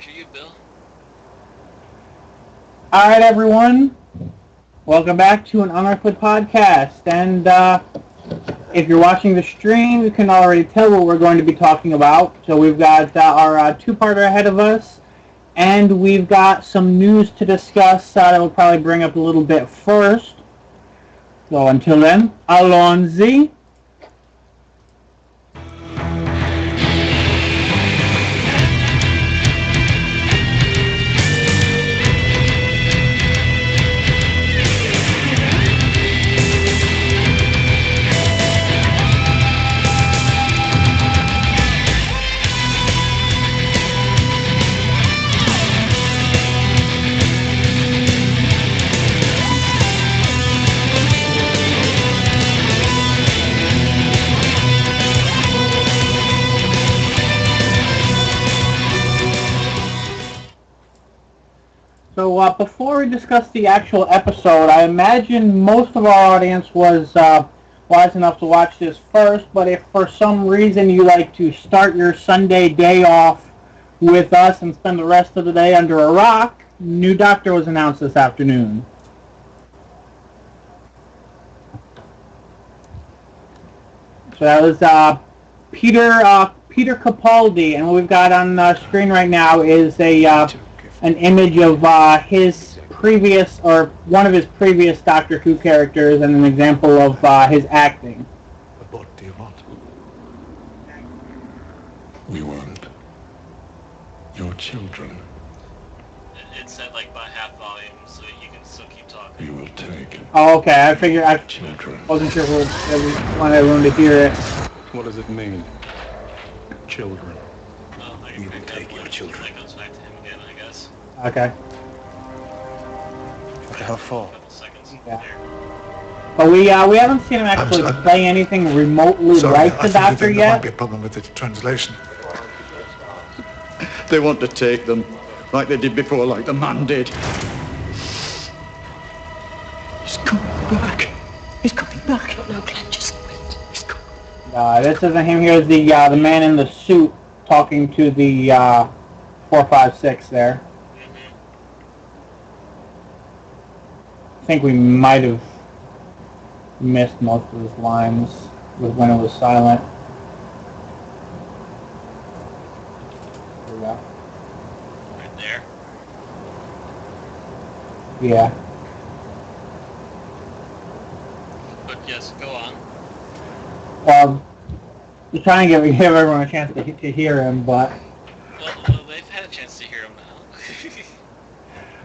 To you, Bill. Alright, everyone. Welcome back to an Unearthly podcast. And if you're watching the stream, you can already tell what we're going to be talking about. So we've got our two-parter ahead of us. And we've got some news to discuss that we'll probably bring up a little bit first. So until then, Alonzi. So before we discuss the actual episode, I imagine most of our audience was wise enough to watch this first, but if for some reason you like to start your Sunday day off with us and spend the rest of the day under a rock, new Doctor was announced this afternoon. So that was Peter Capaldi, and what we've got on screen right now is an image of his previous, or one of his previous Doctor Who characters, and an example of his acting. What do you want? We want your children. It's set like by half volume, so you can still keep talking. We will take Oh, okay. I figured I children. wasn't sure if we wanted everyone to hear it. What does it mean? Children. Well, I We will can take your children. That goes back to him again, I guess. Okay. What the hell for? A couple seconds. Yeah. There. But we haven't seen him actually play anything remotely like the Doctor there yet. might be a problem with the translation. They want to take them, like they did before, like the man did. He's coming back. He's coming back. No, Glenn, just wait. He's coming. This isn't him. Here's the man in the suit talking to the 456 there. I think we might have missed most of his lines when it was silent. Here we go. Right there. Yeah. But yes, go on. Well, just trying to give everyone a chance to hear him, but Well, they've had a chance to hear him now.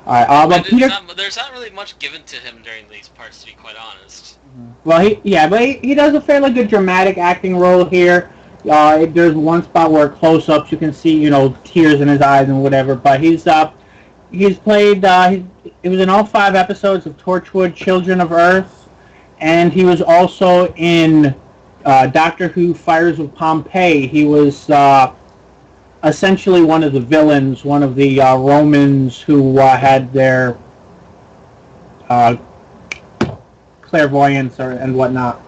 all right. But Peter. There's not really much given to him during these parts, to be quite honest. Well, he does a fairly good dramatic acting role here. There's one spot where close-ups you can see, tears in his eyes and whatever. But he's played. He was in all 5 episodes of Torchwood: Children of Earth, and he was also in Doctor Who: Fires of Pompeii. He was essentially one of the villains, one of the Romans who had their clairvoyance and whatnot.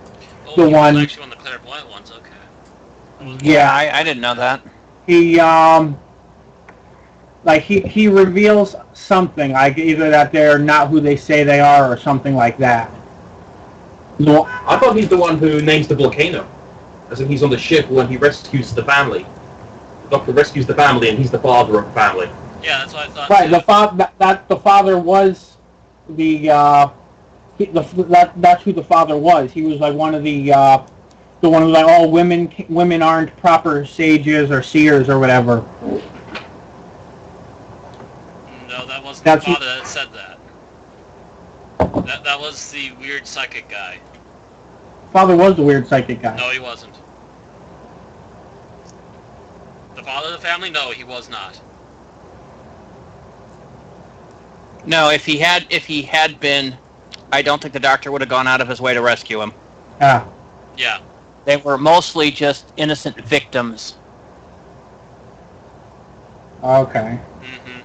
Oh, The he one- was actually one of the clairvoyant ones, okay. Yeah, I didn't know that. He he reveals something, like either that they're not who they say they are or something like that. No, I thought he's the one who names the volcano. As in he's on the ship when he rescues the family. The Doctor rescues the family and he's the father of the family. Yeah, that's what I thought. Right, too. the father was that's who the father was. He was like one of the one who was like, oh, women aren't proper sages or seers or whatever. No, that wasn't That's the father that said that. That was the weird psychic guy. Father was the weird psychic guy. No, he wasn't. The father of the family? No, he was not. No, if he had been, I don't think the Doctor would have gone out of his way to rescue him. Ah. Yeah. They were mostly just innocent victims. Okay. Mm-hmm.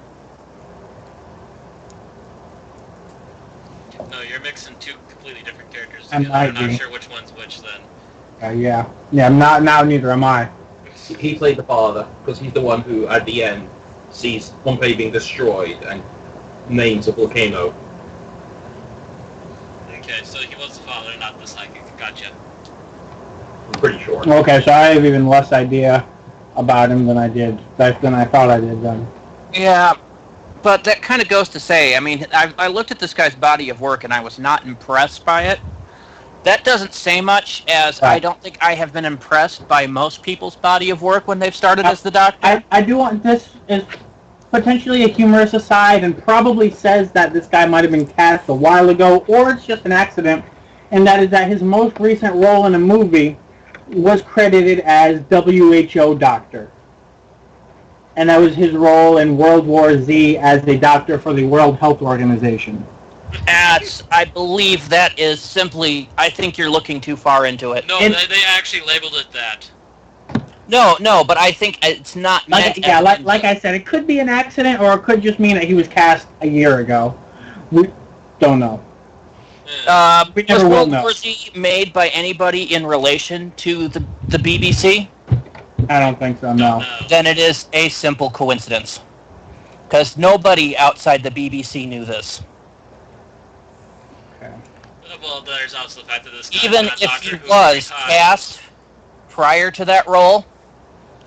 No, you're mixing two completely different characters I together. might I'm not be. sure which one's which then. Yeah. I'm not now. Neither am I. He played the father because he's the one who, at the end, sees Pompeii being destroyed and names a volcano. Okay, so he was the father, not the psychic. Gotcha. I'm pretty sure. Okay, so I have even less idea about him than I thought I did then. Yeah, but that kind of goes to say, I mean, I looked at this guy's body of work and I was not impressed by it. That doesn't say much, as I don't think I have been impressed by most people's body of work when they've started as the Doctor. I do want this is potentially a humorous aside, and probably says that this guy might have been cast a while ago, or it's just an accident, and that is that his most recent role in a movie was credited as WHO Doctor. And that was his role in World War Z as a doctor for the World Health Organization. I believe that is simply, I think you're looking too far into it. No, they actually labeled it that. No, but I think it's not meant. Like I said, it could be an accident, or it could just mean that he was cast a year ago. We don't know. We Was never will World know. War Z made by anybody in relation to the BBC? I don't think so, no. Then it is a simple coincidence. Because nobody outside the BBC knew this. Okay. Well, there's also the fact that this guy Even was if Doctor he Who was 3 times. cast prior to that role,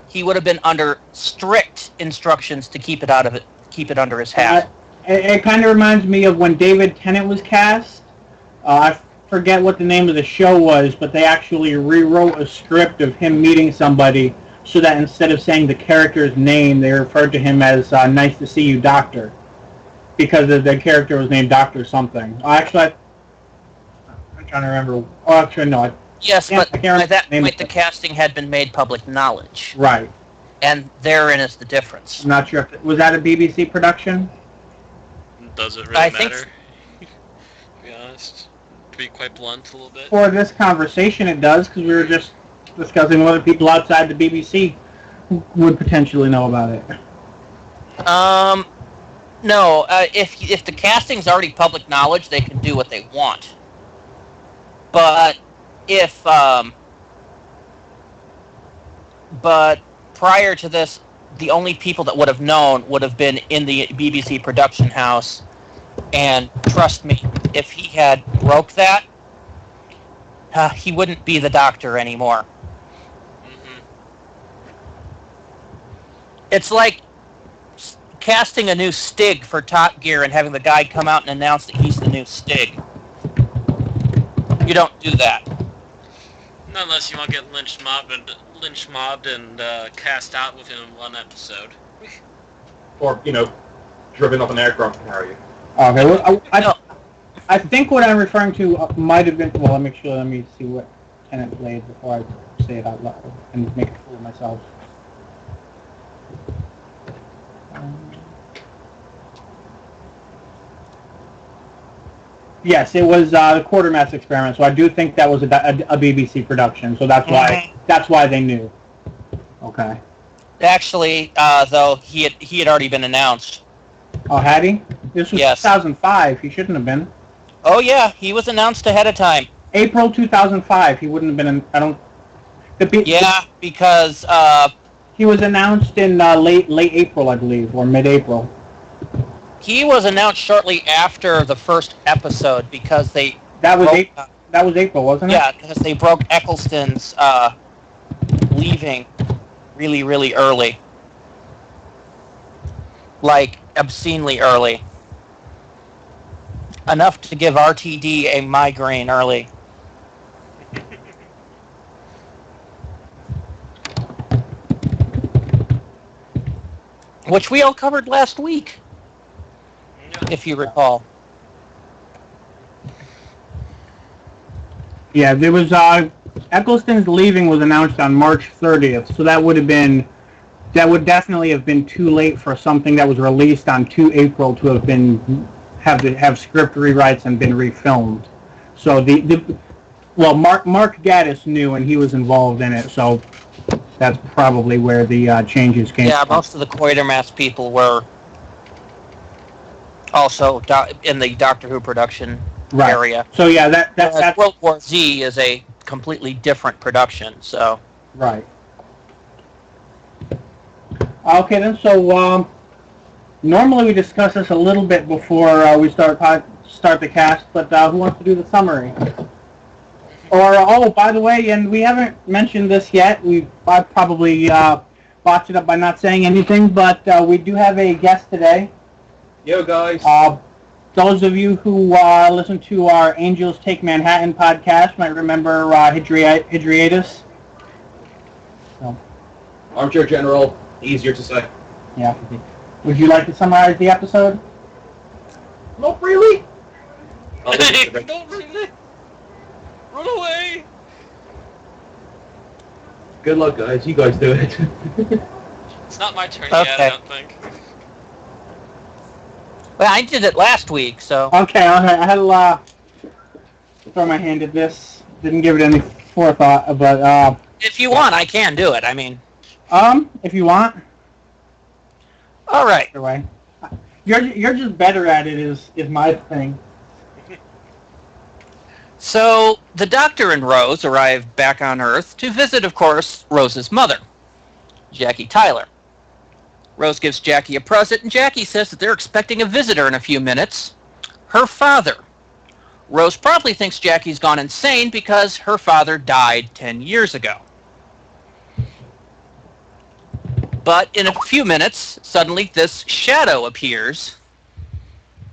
he would have been under strict instructions to keep it under his hat. It kind of reminds me of when David Tennant was cast. I forget what the name of the show was, but they actually rewrote a script of him meeting somebody so that instead of saying the character's name, they referred to him as "Nice to see you, Doctor," because the character was named Doctor something. Actually, I'm trying to remember. Oh, actually, no. Yes, Yeah, but I can't by that remember point, the casting had been made public knowledge. Right. And therein is the difference. I'm not sure. Was that a BBC production? Does it really I matter? think To be honest. To be quite blunt a little bit. For this conversation, it does, because we were just discussing whether people outside the BBC would potentially know about it. No. If the casting's already public knowledge, they can do what they want. But but prior to this, the only people that would have known would have been in the BBC production house. And trust me, if he had broke that, he wouldn't be the Doctor anymore. Mm-hmm. It's like casting a new Stig for Top Gear and having the guy come out and announce that he's the new Stig. You don't do that. Not unless you want to get lynch mobbed and cast out within one episode. Or, driven off an aircraft carrier. Okay, well, I think what I'm referring to might have been... Well, let me see what Tennant played before I say it out loud and make a fool of myself. Yes, it was the Quartermass Experiment, so I do think that was a BBC production, so that's why they knew. Okay. Actually, though, he had already been announced. Oh, had he? This was Yes. 2005. He shouldn't have been. Oh yeah, he was announced ahead of time. April 2005. He wouldn't have been. I don't. Because he was announced in late April, I believe, or mid-April. he was announced shortly after the first episode because they That was April, wasn't it? Yeah, because they broke Eccleston's leaving really, really early. Like, obscenely early. Enough to give RTD a migraine early. Which we all covered last week, if you recall. Yeah, there was Eccleston's leaving was announced on March 30th, so that would definitely have been too late for something that was released on 2 April to have script rewrites and been refilmed. So Mark Gatiss knew and he was involved in it, so that's probably where the changes came from. Yeah, most of the Quatermass people were also in the Doctor Who production area. So yeah, that's World War Z is a completely different production. So right. Okay then. So Normally we discuss this a little bit before we start the cast, but who wants to do the summary? Or, oh, by the way, and we haven't mentioned this yet. I probably botched it up by not saying anything, but we do have a guest today. Yo, guys. Those of you who listen to our Angels Take Manhattan podcast might remember Hydriatus. So. Armchair General, easier to say. Yeah. Would you like to summarize the episode? Not really. Don't really. Run away. Good luck, guys. You guys do it. It's not my turn yet, I don't think. Well, I did it last week, so... Okay, I had to throw my hand at this. Didn't give it any forethought, but... If you want, I can do it, I mean... If you want. All right. Either way. You're just better at it is my thing. So, the Doctor and Rose arrive back on Earth to visit, of course, Rose's mother, Jackie Tyler. Rose gives Jackie a present, and Jackie says that they're expecting a visitor in a few minutes, her father. Rose probably thinks Jackie's gone insane because her father died 10 years ago. But in a few minutes, suddenly this shadow appears,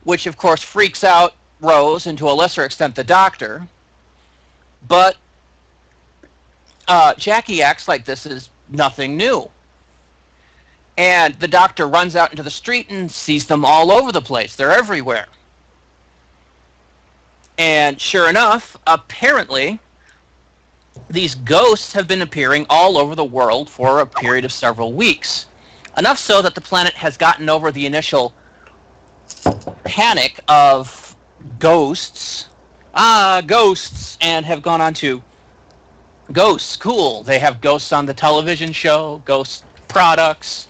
which of course freaks out Rose and to a lesser extent the Doctor. But Jackie acts like this is nothing new. And the Doctor runs out into the street and sees them all over the place. They're everywhere. And sure enough, apparently, these ghosts have been appearing all over the world for a period of several weeks. Enough so that the planet has gotten over the initial panic of ghosts, and have gone on to ghosts, cool. They have ghosts on the television show, ghost products,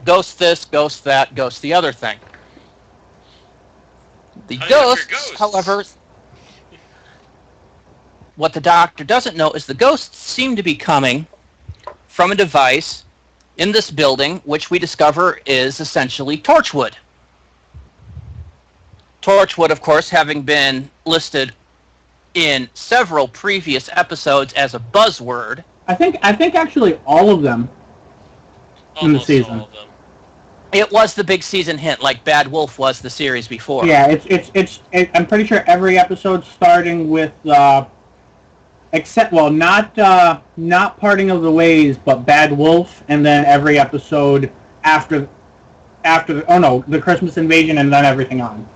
ghost this, ghost that, ghost the other thing. The ghosts, however, what the Doctor doesn't know is the ghosts seem to be coming from a device in this building, which we discover is essentially Torchwood. Torchwood, of course, having been listed in several previous episodes as a buzzword. I think actually all of them in the Almost season. all of them. It was the big season hint, like Bad Wolf was the series before. Yeah, it's I'm pretty sure every episode starting with except not Parting of the Ways, but Bad Wolf, and then every episode after the Christmas Invasion, and then everything on.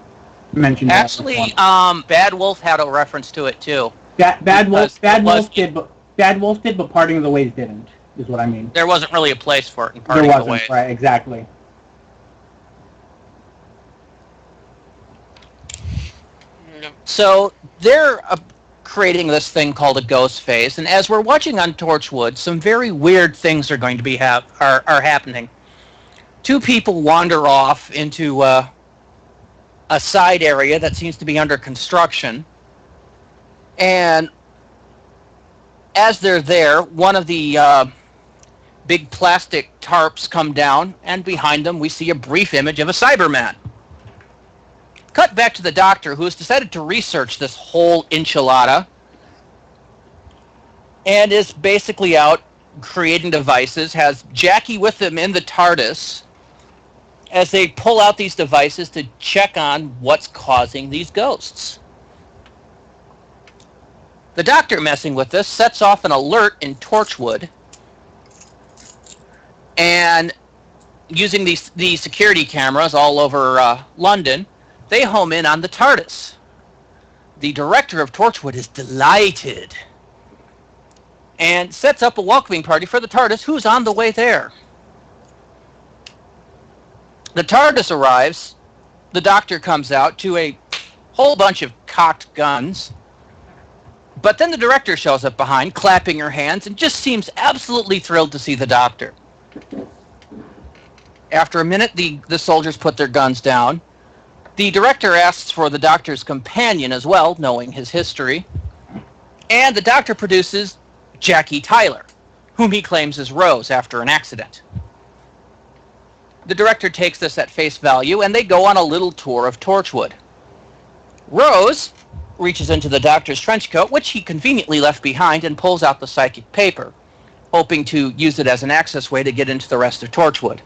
Mentioned actually, Bad Wolf had a reference to it too. Bad Wolf did, but Parting of the Ways didn't. Is what I mean. There wasn't really a place for it in Parting of the Ways. Right? Exactly. So they're creating this thing called a ghost phase, and as we're watching on Torchwood, some very weird things are going to be are happening. Two people wander off into a side area that seems to be under construction, and as they're there, one of the big plastic tarps come down, and behind them we see a brief image of a Cyberman. Cut back to the Doctor, who has decided to research this whole enchilada and is basically out creating devices, has Jackie with him in the TARDIS as they pull out these devices to check on what's causing these ghosts. The Doctor, messing with this, sets off an alert in Torchwood, and using these security cameras all over London, they home in on the TARDIS. The director of Torchwood is delighted and sets up a welcoming party for the TARDIS, who's on the way there. The TARDIS arrives, the Doctor comes out to a whole bunch of cocked guns, but then the director shows up behind, clapping her hands, and just seems absolutely thrilled to see the Doctor. After a minute, the soldiers put their guns down. The director asks for the Doctor's companion as well, knowing his history. And the Doctor produces Jackie Tyler, whom he claims is Rose after an accident. The director takes this at face value, and they go on a little tour of Torchwood. Rose reaches into the doctor's trench coat, which he conveniently left behind, and pulls out the psychic paper, hoping to use it as an access way to get into the rest of Torchwood.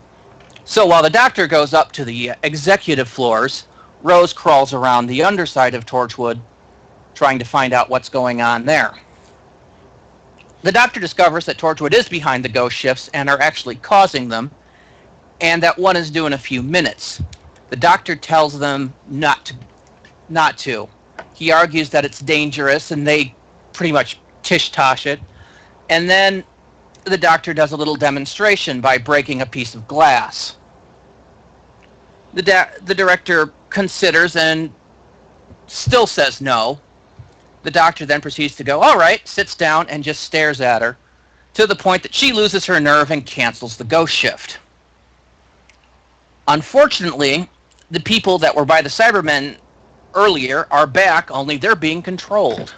So while the doctor goes up to the executive floors, Rose crawls around the underside of Torchwood, trying to find out what's going on there. The doctor discovers that Torchwood is behind the ghost shifts and are actually causing them, and that one is due in a few minutes. The doctor tells them not to. He argues that it's dangerous, and they pretty much tish-tosh it. And then the doctor does a little demonstration by breaking a piece of glass. The director considers and still says no. The doctor then proceeds to go, all right, sits down and just stares at her, to the point that she loses her nerve and cancels the ghost shift. Unfortunately, the people that were by the Cybermen earlier are back, only they're being controlled.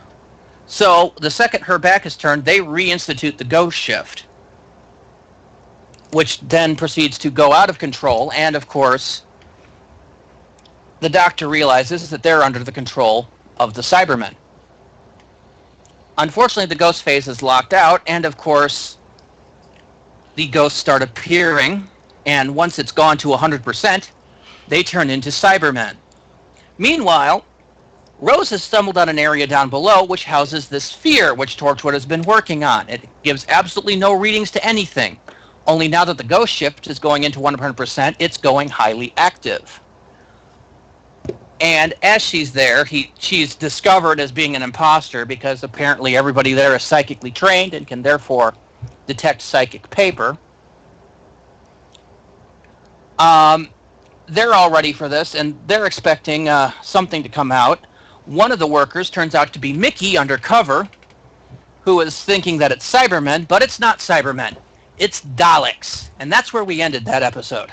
So the second her back is turned, they reinstitute the ghost shift, which then proceeds to go out of control, and of course, the doctor realizes that they're under the control of the Cybermen. Unfortunately, the ghost phase is locked out, and of course, the ghosts start appearing, and once it's gone to 100%, they turn into Cybermen. Meanwhile, Rose has stumbled on an area down below which houses this sphere which Torchwood has been working on. It gives absolutely no readings to anything. Only now that the ghost shift is going into 100%, it's going highly active. And as she's there, she's discovered as being an imposter because apparently everybody there is psychically trained and can therefore detect psychic paper. They're all ready for this, and they're expecting something to come out. One of the workers turns out to be Mickey undercover, who is thinking that it's Cybermen, but it's not Cybermen. It's Daleks. And that's where we ended that episode.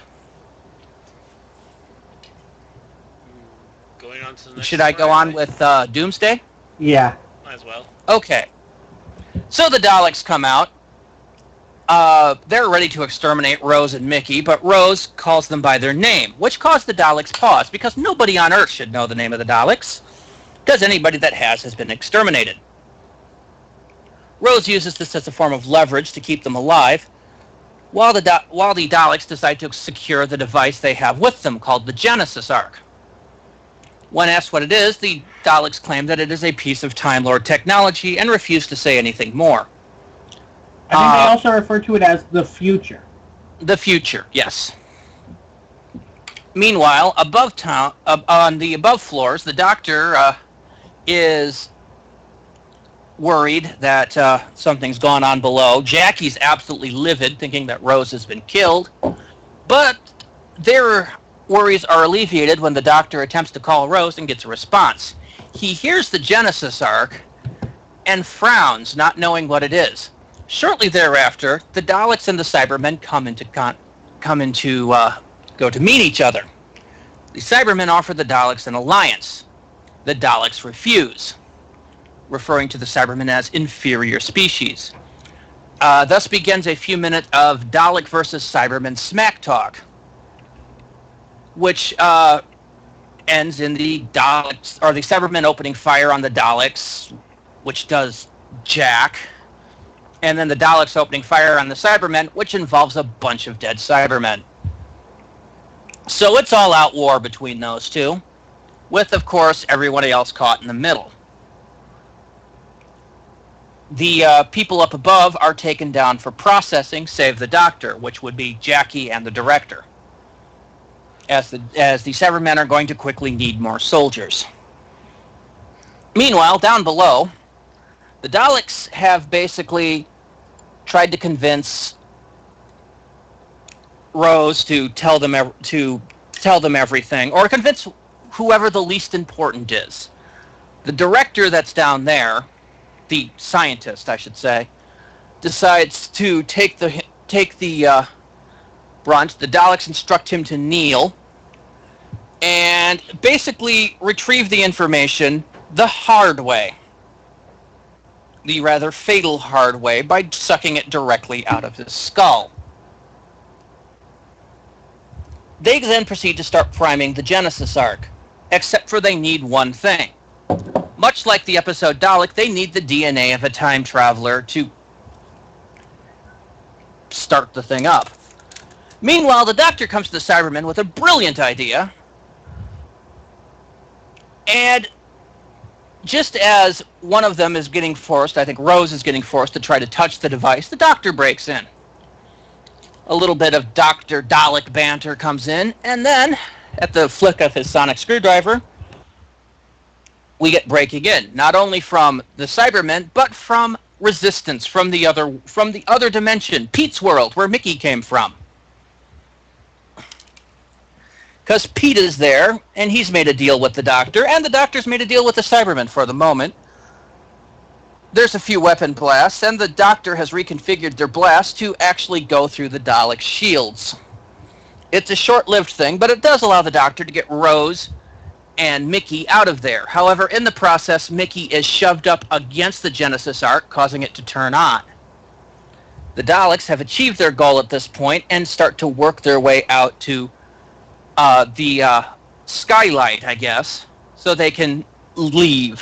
Going on to the next Should I go on with Doomsday? Yeah. Might as well. Okay. So the Daleks come out. They're ready to exterminate Rose and Mickey, but Rose calls them by their name, which caused the Daleks pause, because nobody on Earth should know the name of the Daleks, because anybody that has been exterminated. Rose uses this as a form of leverage to keep them alive, while the Daleks decide to secure the device they have with them, called the Genesis Arc. When asked what it is, the Daleks claim that it is a piece of Time Lord technology and refuse to say anything more. I think they also refer to it as the future. The future, yes. Meanwhile, above town, on the above floors, the doctor is worried that something's gone on below. Jackie's absolutely livid, thinking that Rose has been killed. But their worries are alleviated when the doctor attempts to call Rose and gets a response. He hears the Genesis Arc and frowns, not knowing what it is. Shortly thereafter, the Daleks and the Cybermen go to meet each other. The Cybermen offer the Daleks an alliance. The Daleks refuse, referring to the Cybermen as inferior species. Thus begins a few minutes of Dalek versus Cybermen smack talk, which ends in the Daleks or the Cybermen opening fire on the Daleks, which does Jack. And then the Daleks opening fire on the Cybermen, which involves a bunch of dead Cybermen. So it's all-out war between those two, with, of course, everyone else caught in the middle. The people up above are taken down for processing, save the Doctor, which would be Jackie and the Director, as the Cybermen are going to quickly need more soldiers. Meanwhile, down below, the Daleks have basically tried to convince Rose to tell them everything, or convince whoever the least important is. The director that's down there, the scientist, I should say, decides to take the brunt. The Daleks instruct him to kneel and basically retrieve the information the hard way. The rather fatal hard way, by sucking it directly out of his skull. They then proceed to start priming the Genesis Ark, except for they need one thing. Much like the episode Dalek, they need the DNA of a time traveler to start the thing up. Meanwhile, the Doctor comes to the Cybermen with a brilliant idea, and just as one of them is getting forced, I think Rose is getting forced to try to touch the device, the Doctor breaks in. A little bit of Dr. Dalek banter comes in, and then, at the flick of his sonic screwdriver, we get breaking in, not only from the Cybermen, but from Resistance, from the other dimension, Pete's world, where Mickey came from. Because Pete is there, and he's made a deal with the Doctor, and the Doctor's made a deal with the Cybermen for the moment. There's a few weapon blasts, and the Doctor has reconfigured their blasts to actually go through the Dalek shields. It's a short-lived thing, but it does allow the Doctor to get Rose and Mickey out of there. However, in the process, Mickey is shoved up against the Genesis Ark, causing it to turn on. The Daleks have achieved their goal at this point and start to work their way out to the skylight, I guess, so they can leave.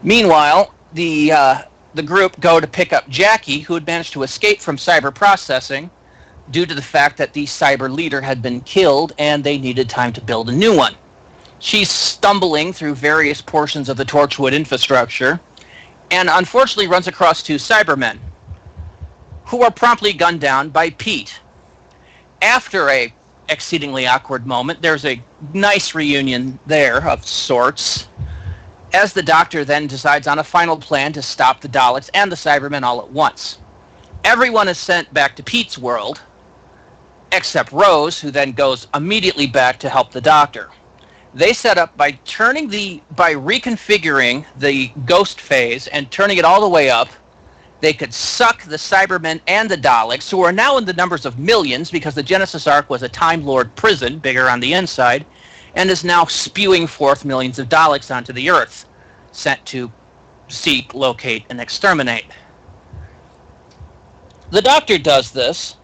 Meanwhile, the group go to pick up Jackie, who had managed to escape from cyber processing due to the fact that the cyber leader had been killed and they needed time to build a new one. She's stumbling through various portions of the Torchwood infrastructure and unfortunately runs across two Cybermen, who are promptly gunned down by Pete. After a exceedingly awkward moment, there's a nice reunion there of sorts, as the Doctor then decides on a final plan to stop the Daleks and the Cybermen all at once. Everyone is sent back to Pete's world, except Rose, who then goes immediately back to help the Doctor. They set up by reconfiguring the ghost phase and turning it all the way up. They could suck the Cybermen and the Daleks, who are now in the numbers of millions because the Genesis Ark was a Time Lord prison, bigger on the inside, and is now spewing forth millions of Daleks onto the Earth, sent to seek, locate, and exterminate. The Doctor does this,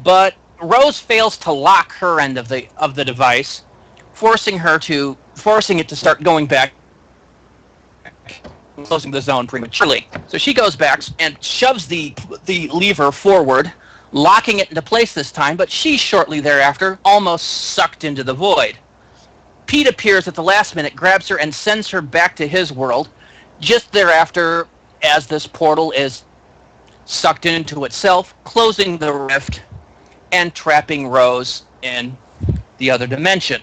but Rose fails to lock her end of the device, forcing it to start going back, closing the zone prematurely. So she goes back and shoves the lever forward, locking it into place this time, but she's shortly thereafter almost sucked into the void. Pete appears at the last minute, grabs her, and sends her back to his world. Just thereafter, as this portal is sucked into itself, closing the rift and trapping Rose in the other dimension.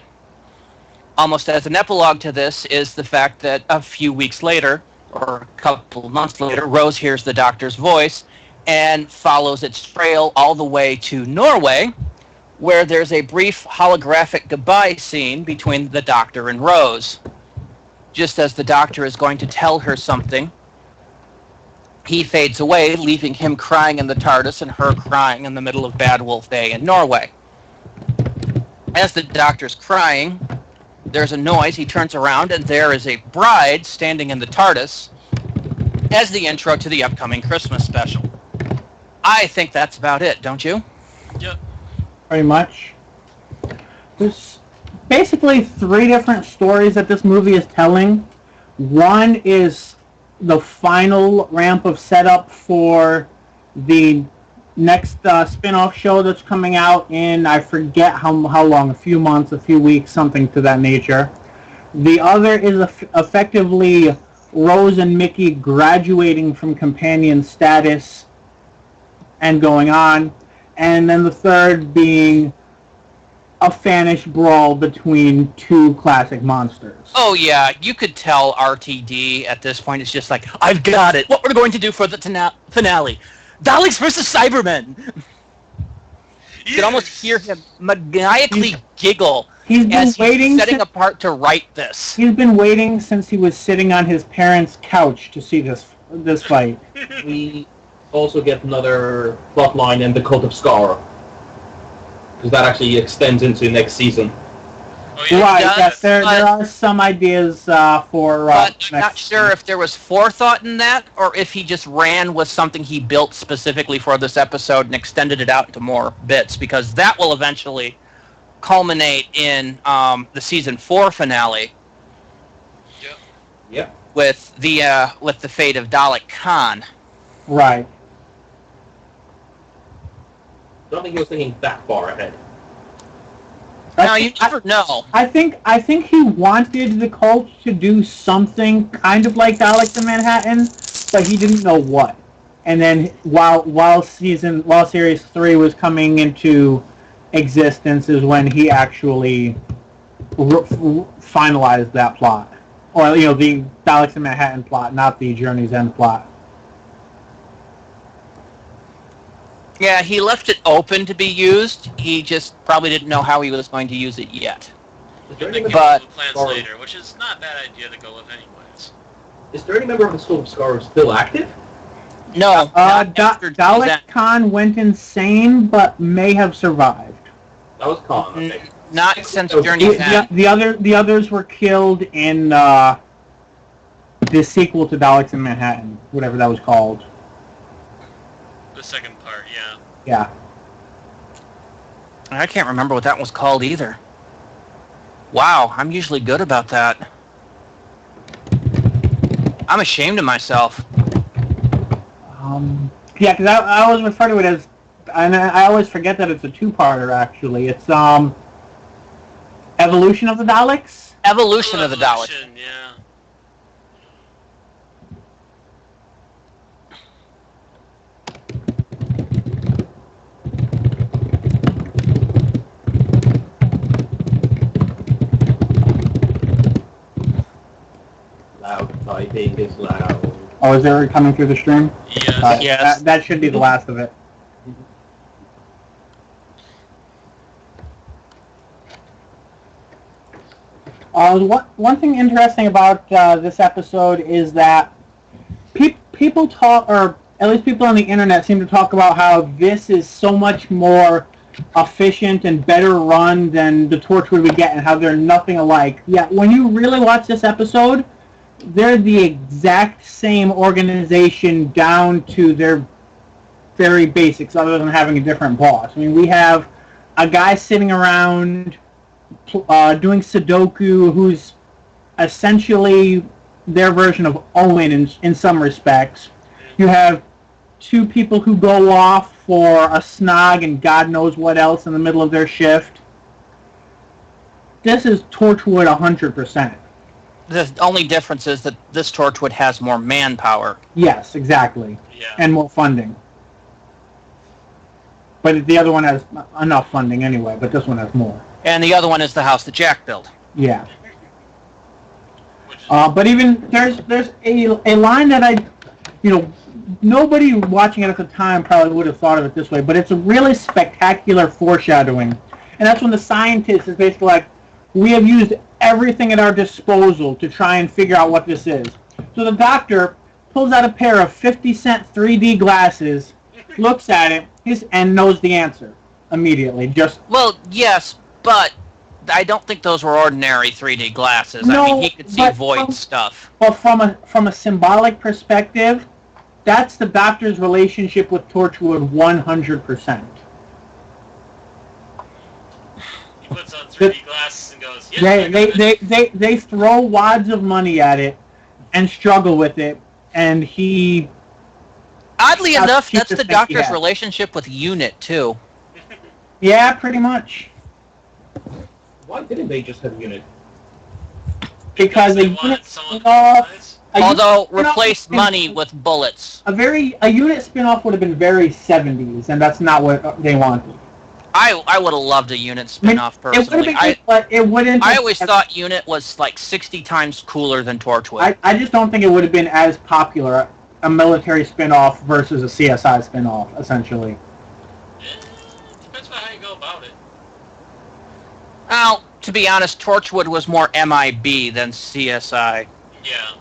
Almost as an epilogue to this is the fact that a few weeks later, or a couple months later, Rose hears the Doctor's voice and follows its trail all the way to Norway, where there's a brief holographic goodbye scene between the Doctor and Rose. Just as the Doctor is going to tell her something, he fades away, leaving him crying in the TARDIS and her crying in the middle of Bad Wolf Bay in Norway. As the Doctor's crying, there's a noise. He turns around, and there is a bride standing in the TARDIS as the intro to the upcoming Christmas special. I think that's about it, don't you? Yep. Pretty much. There's basically three different stories that this movie is telling. One is the final ramp of setup for the next spin-off show that's coming out in, I forget how long, a few months, a few weeks, something to that nature. The other is effectively Rose and Mickey graduating from companion status and going on. And then the third being a fanish brawl between two classic monsters. Oh yeah, you could tell RTD at this point is just like, I've got it. What we're going to do for the finale. Daleks versus Cybermen. You could almost hear him maniacally giggle as he's setting apart to write this. He's been waiting since he was sitting on his parents' couch to see this fight. We also get another plot line in the Cult of Skara, because that actually extends into next season. Oh, yeah, Right, yes, there are some ideas for... but I'm not sure if there was forethought in that, or if he just ran with something he built specifically for this episode and extended it out into more bits, because that will eventually culminate in the season 4 finale Yep. with the fate of Dalek Khan. Right. I don't think he was thinking that far ahead. Now you never know. I think he wanted the cult to do something kind of like Daleks in Manhattan, but he didn't know what. And then while series 3 was coming into existence is when he actually finalized that plot, or the Daleks in Manhattan plot, not the Journey's End plot. Yeah, he left it open to be used. He just probably didn't know how he was going to use it yet. And they came But- up with plans later, which is not a bad idea to go with anyways. Is there any member of the School of Scars still active? No, not after Dalek Journey's End. Khan went insane, but may have survived. That was Khan, okay. Not since Journey's End. The others were killed in the sequel to Daleks in Manhattan, whatever that was called. The second part, yeah. Yeah. I can't remember what that was called either. Wow, I'm usually good about that. I'm ashamed of myself. Yeah, because I always refer to it as, and I always forget that it's a two-parter. Actually, it's Evolution of the Daleks. Evolution of the Daleks. Evolution, yeah. Loud typing is loud. Oh, is there coming through the stream? Yes. Yes. That should be the last of it. One thing interesting about this episode is that people talk, or at least people on the internet seem to talk about how this is so much more efficient and better run than the Torchwood we get, and how they're nothing alike. Yet when you really watch this episode, they're the exact same organization down to their very basics, other than having a different boss. I mean, we have a guy sitting around doing Sudoku, who's essentially their version of Owen in some respects. You have two people who go off for a snog and God knows what else in the middle of their shift. This is Torchwood 100%. The only difference is that this Torchwood has more manpower. Yes, exactly. Yeah. And more funding. But the other one has enough funding anyway, but this one has more. And the other one is the house that Jack built. Yeah. Which is, But even there's a line that nobody watching it at the time probably would have thought of it this way, but it's a really spectacular foreshadowing. And that's when the scientist is basically like, we have used everything at our disposal to try and figure out what this is. So the doctor pulls out a pair of 50-cent 3D glasses, looks at it, and knows the answer immediately. Well, yes, but I don't think those were ordinary 3D glasses. No, I mean, he could see but void stuff. Well, from a symbolic perspective, that's the Doctor's relationship with Torchwood 100%. he puts on 3D glasses and goes, yes, They throw wads of money at it and struggle with it, and he... Oddly That's enough, the that's the cheapest thing he Doctor's had. relationship with Unit, too. Yeah, pretty much. Why didn't they just have Unit? Because they a wanted unit someone spin-off... Although, replace money with bullets. A unit spin-off would have been very 70s, and that's not what they wanted. I would have loved a Unit spin-off, It would have personally. been good, but it wouldn't... I always thought Unit was like 60 times cooler than Torchwood. I just don't think it would have been as popular, a military spin-off versus a CSI spin-off, essentially. Depends on how you go about it. Well, to be honest, Torchwood was more MIB than CSI. Yeah.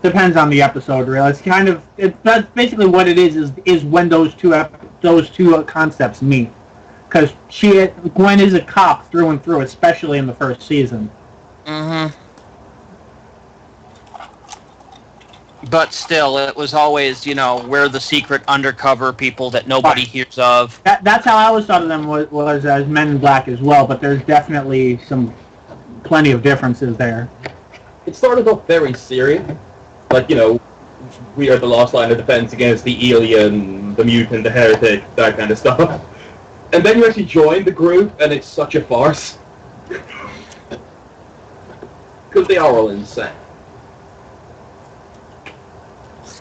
Depends on the episode, really. It's kind of... That's basically what it is when those two concepts meet. Because Gwen is a cop through and through, especially in the first season. Mm-hmm. But still, it was always, we're the secret undercover people that nobody hears of. That's how I always thought of them was as Men in Black as well, but there's definitely plenty of differences there. It started off very serious. Like, we are the last line of defense against the alien, the mutant, the heretic, that kind of stuff. And then you actually join the group, and it's such a farce. Because they are all insane.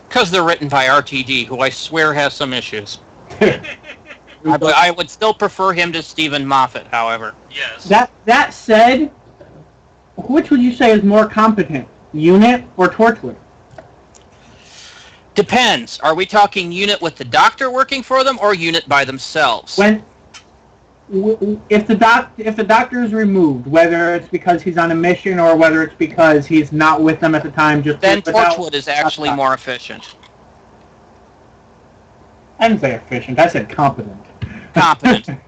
Because they're written by RTD, who I swear has some issues. I would still prefer him to Stephen Moffat, however. Yes. That said, which would you say is more competent, Unit or Torchwood? Depends. Are we talking Unit with the Doctor working for them, or Unit by themselves? If the Doctor is removed, whether it's because he's on a mission or whether it's because he's not with them at the time, then Torchwood is actually more efficient. I didn't say efficient. I said competent. Competent.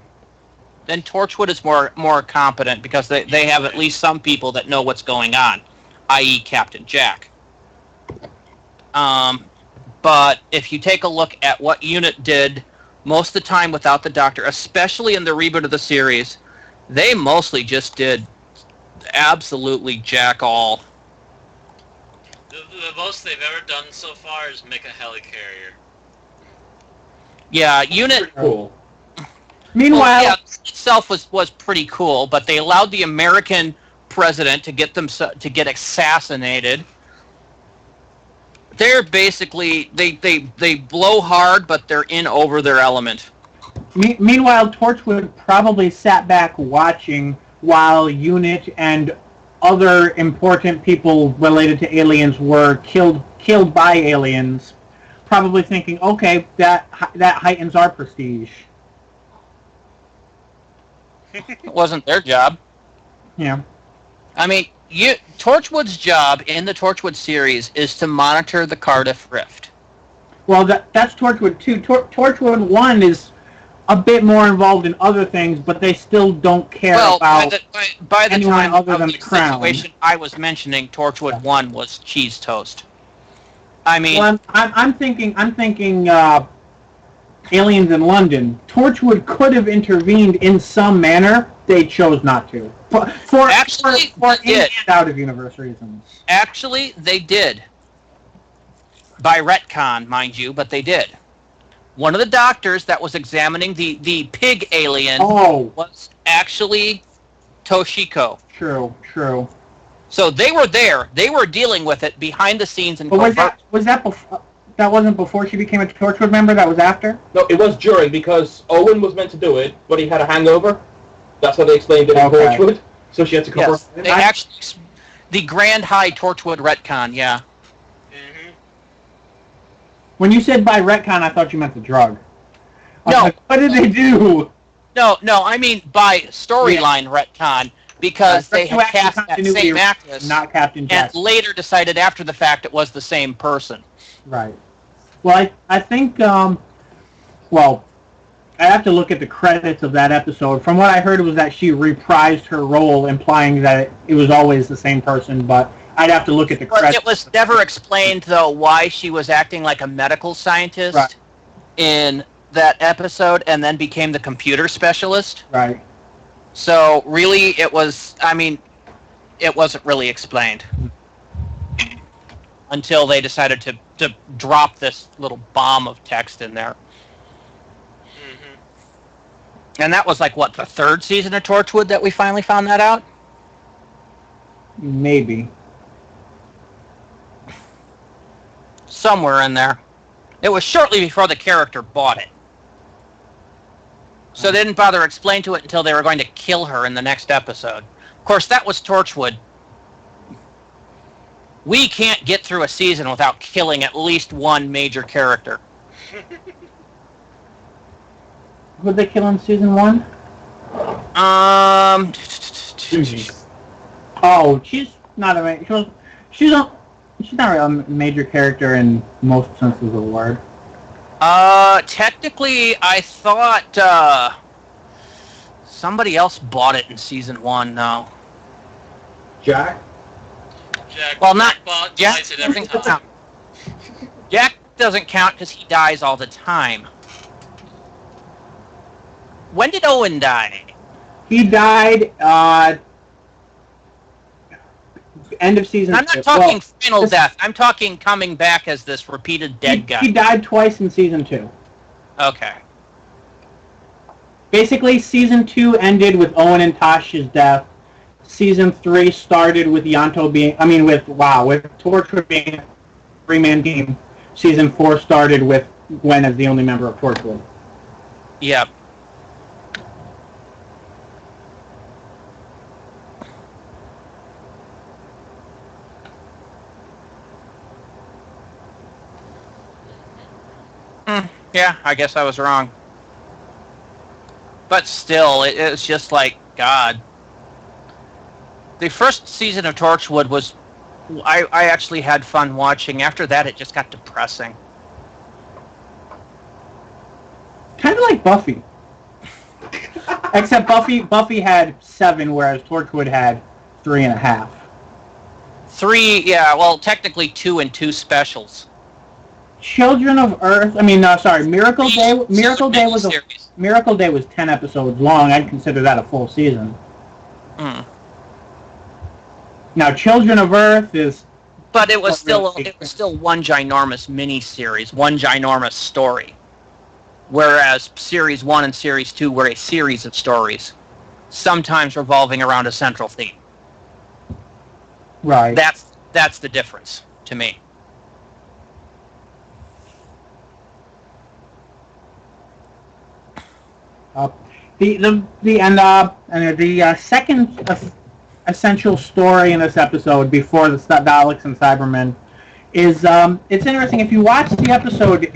Then Torchwood is more competent because they have at least some people that know what's going on, i.e. Captain Jack. But if you take a look at what Unit did most of the time without the Doctor, especially in the reboot of the series, they mostly just did absolutely jack all. The most they've ever done so far is make a helicarrier. Yeah, Unit. Cool. Meanwhile, yeah, itself was pretty cool, but they allowed the American president to get assassinated. They're basically they blow hard, but they're in over their element. Meanwhile, Torchwood probably sat back watching while Unit and other important people related to aliens were killed by aliens, probably thinking, okay, that heightens our prestige. It wasn't their job. Yeah. I mean, Torchwood's job in the Torchwood series is to monitor the Cardiff Rift. Well, that's Torchwood 2. Torchwood 1 is a bit more involved in other things, but they still don't care about by the anyone time other of than the the Crown. situation I was mentioning, Torchwood 1 was cheese toast. I mean, well, I'm thinking Aliens in London. Torchwood could have intervened in some manner. They chose not to. For in and out of universe reasons. Actually, they did. By retcon, mind you, but they did. One of the doctors that was examining the pig alien was actually Toshiko. True. So they were there. They were dealing with it behind the scenes. And was that before? That wasn't before she became a Torchwood member? That was after? No, it was during, because Owen was meant to do it, but he had a hangover. That's how they explained it in Torchwood. So she had to cover. Yes, the Grand High Torchwood retcon, yeah. Mm-hmm. When you said by retcon, I thought you meant the drug. No. Like, what did they do? No, I mean by storyline retcon, because they had cast that same actress, not Captain Jack, and later decided after the fact it was the same person. Right. Well, I think, I have to look at the credits of that episode. From what I heard, it was that she reprised her role, implying that it was always the same person, but I'd have to look at the credits. It was never explained, though, why she was acting like a medical scientist in that episode and then became the computer specialist. Right. So, really, it wasn't really explained until they decided to drop this little bomb of text in there. And that was like, what, the third season of Torchwood that we finally found that out? Maybe. Somewhere in there. It was shortly before the character bought it. So they didn't bother explain to it until they were going to kill her in the next episode. Of course, that was Torchwood. We can't get through a season without killing at least one major character. Who did they kill in season 1? She's not a she's not a major character in most senses of the word. Technically, I thought somebody else bought it in season 1. No. Jack. Well, not buys Jack. it every time. Jack doesn't count because he dies all the time. When did Owen die? He died end of season. I'm not talking final death. I'm talking coming back as this repeated dead guy. He died twice in season 2. Okay. Basically, season 2 ended with Owen and Tasha's death. Season 3 started with with Torchwood being a 3-man team. Season 4 started with Gwen as the only member of Torchwood. Yep. Yeah, I guess I was wrong. But still, it's just like, God. The first season of Torchwood was... I actually had fun watching. After that, it just got depressing. Kind of like Buffy. Except Buffy had 7, whereas Torchwood had 3.5. 3, yeah, well, technically 2 and 2 specials. Children of Earth. Miracle Day. Miracle Day was 10 episodes long. I'd consider that a full season. Now, Children of Earth is. But it was still one ginormous mini-series, one ginormous story. Whereas Series 1 and Series 2 were a series of stories, sometimes revolving around a central theme. Right. That's the difference to me. The second essential story in this episode before the Daleks and Cybermen is it's interesting. If you watch the episode,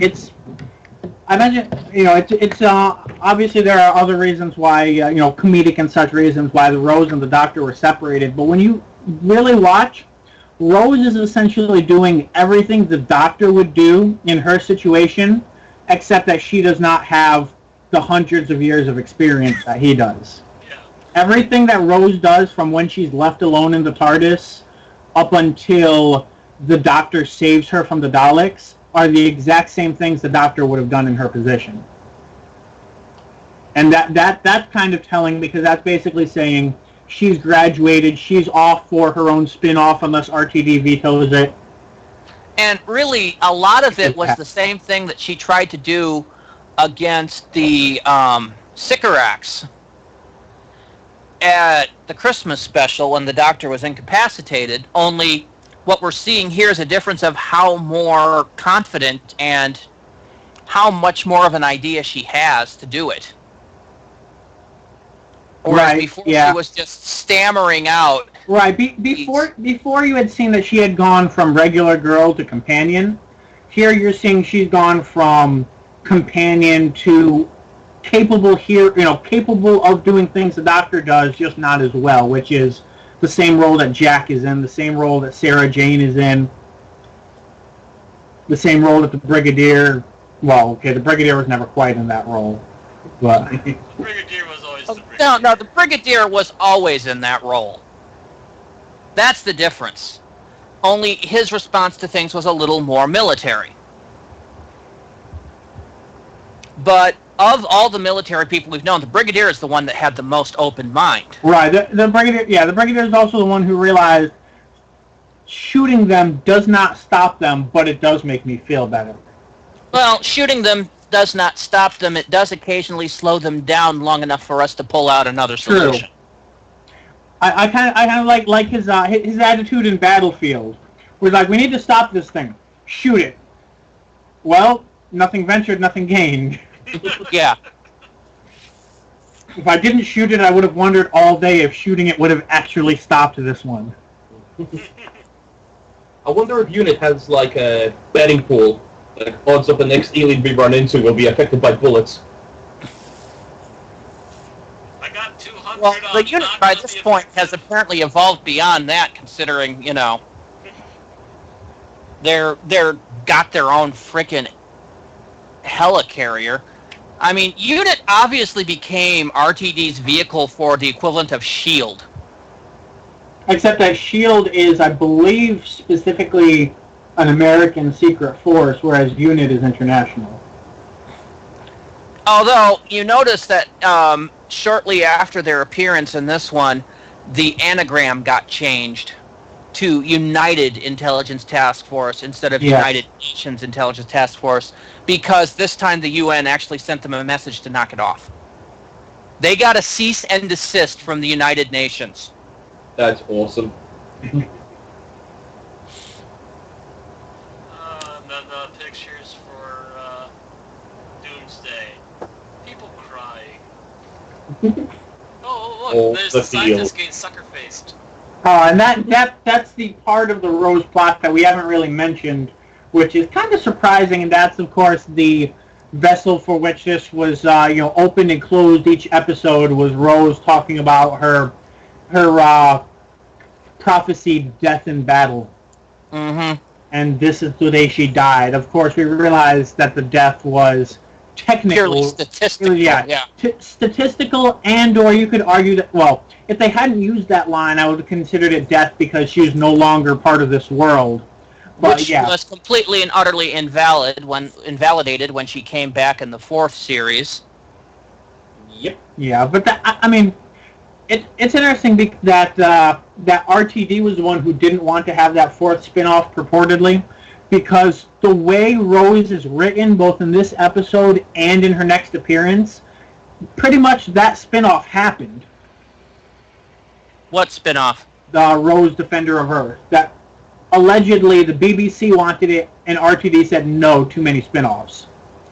I mentioned it's obviously there are other reasons why comedic and such reasons why the Rose and the Doctor were separated. But when you really watch, Rose is essentially doing everything the Doctor would do in her situation, except that she does not have the hundreds of years of experience that he does. Yeah. Everything that Rose does from when she's left alone in the TARDIS up until the Doctor saves her from the Daleks are the exact same things the Doctor would have done in her position. And that's kind of telling, because that's basically saying she's graduated, she's off for her own spin-off unless RTD vetoes it. And really, a lot of it was the same thing that she tried to do against the Sycorax at the Christmas special when the Doctor was incapacitated, only what we're seeing here is a difference of how more confident and how much more of an idea she has to do it. Whereas before she was just stammering out. Right, before you had seen that she had gone from regular girl to companion, here you're seeing she's gone from companion to capable of doing things the Doctor does, just not as well, which is the same role that Jack is in, the same role that Sarah Jane is in, the same role that the Brigadier. Well, okay, the Brigadier was never quite in that role, but Brigadier was always the Brigadier. No, the Brigadier was always in that role. That's the difference. Only his response to things was a little more military. But of all the military people we've known, the Brigadier is the one that had the most open mind. Right, the Brigadier is also the one who realized shooting them does not stop them, but it does make me feel better. Well, shooting them does not stop them. It does occasionally slow them down long enough for us to pull out another solution. True. I kind of like his attitude in Battlefield, where like, we need to stop this thing, shoot it. Well, nothing ventured, nothing gained. Yeah. If I didn't shoot it, I would have wondered all day if shooting it would have actually stopped this one. I wonder if Unit has like a betting pool. Like odds up the next alien we run into will be affected by bullets. I got 200 Well, the on unit not by gonna this be point affected. has apparently evolved beyond that, considering, they're got their own frickin' helicarrier. I mean, Unit obviously became RTD's vehicle for the equivalent of S.H.I.E.L.D. Except that S.H.I.E.L.D. is, I believe, specifically an American secret force, whereas UNIT is international. Although, you notice that shortly after their appearance in this one, the anagram got changed to United Intelligence Task Force instead of Yes. United Nations Intelligence Task Force, because this time the UN actually sent them a message to knock it off. They got a cease and desist from the United Nations. That's awesome. The pictures for Doomsday. People crying. Oh, Oh, look, there's the the scientist field. getting sucker-faced. And that's the part of the Rose plot that we haven't really mentioned, which is kind of surprising, and that's, of course, the vessel for which this was opened and closed each episode was Rose talking about her prophesied death in battle. Mm-hmm. And this is the day she died. Of course, we realized that the death was technical. Purely statistical. Yeah. Statistical, and or you could argue that, well, if they hadn't used that line, I would have considered it death because she was no longer part of this world. But, Which was completely and utterly invalidated when she came back in the 4th series. Yep. Yeah, but it's interesting that RTD was the one who didn't want to have that 4th spin-off purportedly, because the way Rose is written, both in this episode and in her next appearance, pretty much that spin-off happened. What spin-off? The Rose Defender of Earth. That allegedly the BBC wanted it, and RTD said no, too many spin-offs.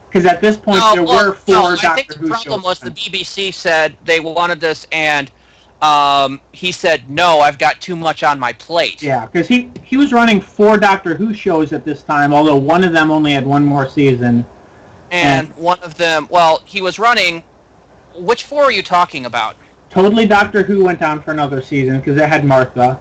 Because at this point there were 4 I think Doctor the Who problem shows. was the BBC said they wanted this, and he said, no, I've got too much on my plate. Yeah, because he was running 4 Doctor Who shows at this time, although one of them only had one more season. And one of them, well, he was running... Which 4 are you talking about? Totally Doctor Who went on for another season because it had Martha.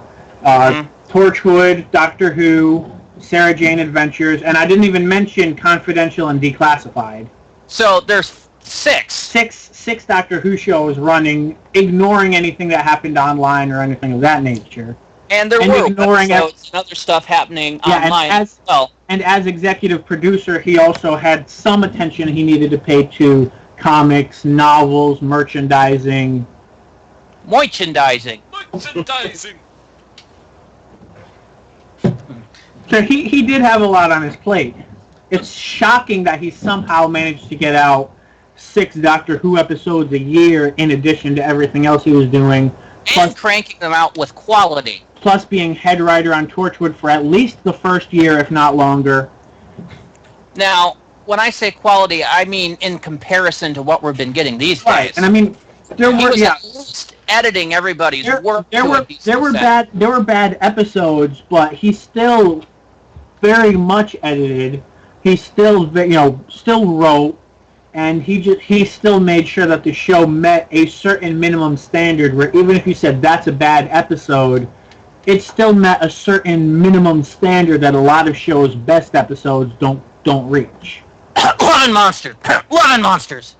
Torchwood, Doctor Who, Sarah Jane Adventures, and I didn't even mention Confidential and Declassified. So there's 6. Six Doctor Who shows running, ignoring anything that happened online or anything of that nature. And there were episodes and other stuff happening online as well. And as executive producer, he also had some attention he needed to pay to comics, novels, merchandising. Merchandising. So he did have a lot on his plate. It's shocking that he somehow managed to get out 6 Doctor Who episodes a year in addition to everything else he was doing. And cranking them out with quality. Plus being head writer on Torchwood for at least the first year, if not longer. Now, when I say quality, I mean in comparison to what we've been getting these days. Right, and I mean, there he were was at least editing everybody's work. There were bad episodes, but he still very much edited. He still still wrote, and he still made sure that the show met a certain minimum standard. Where even if you said that's a bad episode, it still met a certain minimum standard that a lot of shows' best episodes don't reach. Love and Monsters. Love and Monsters.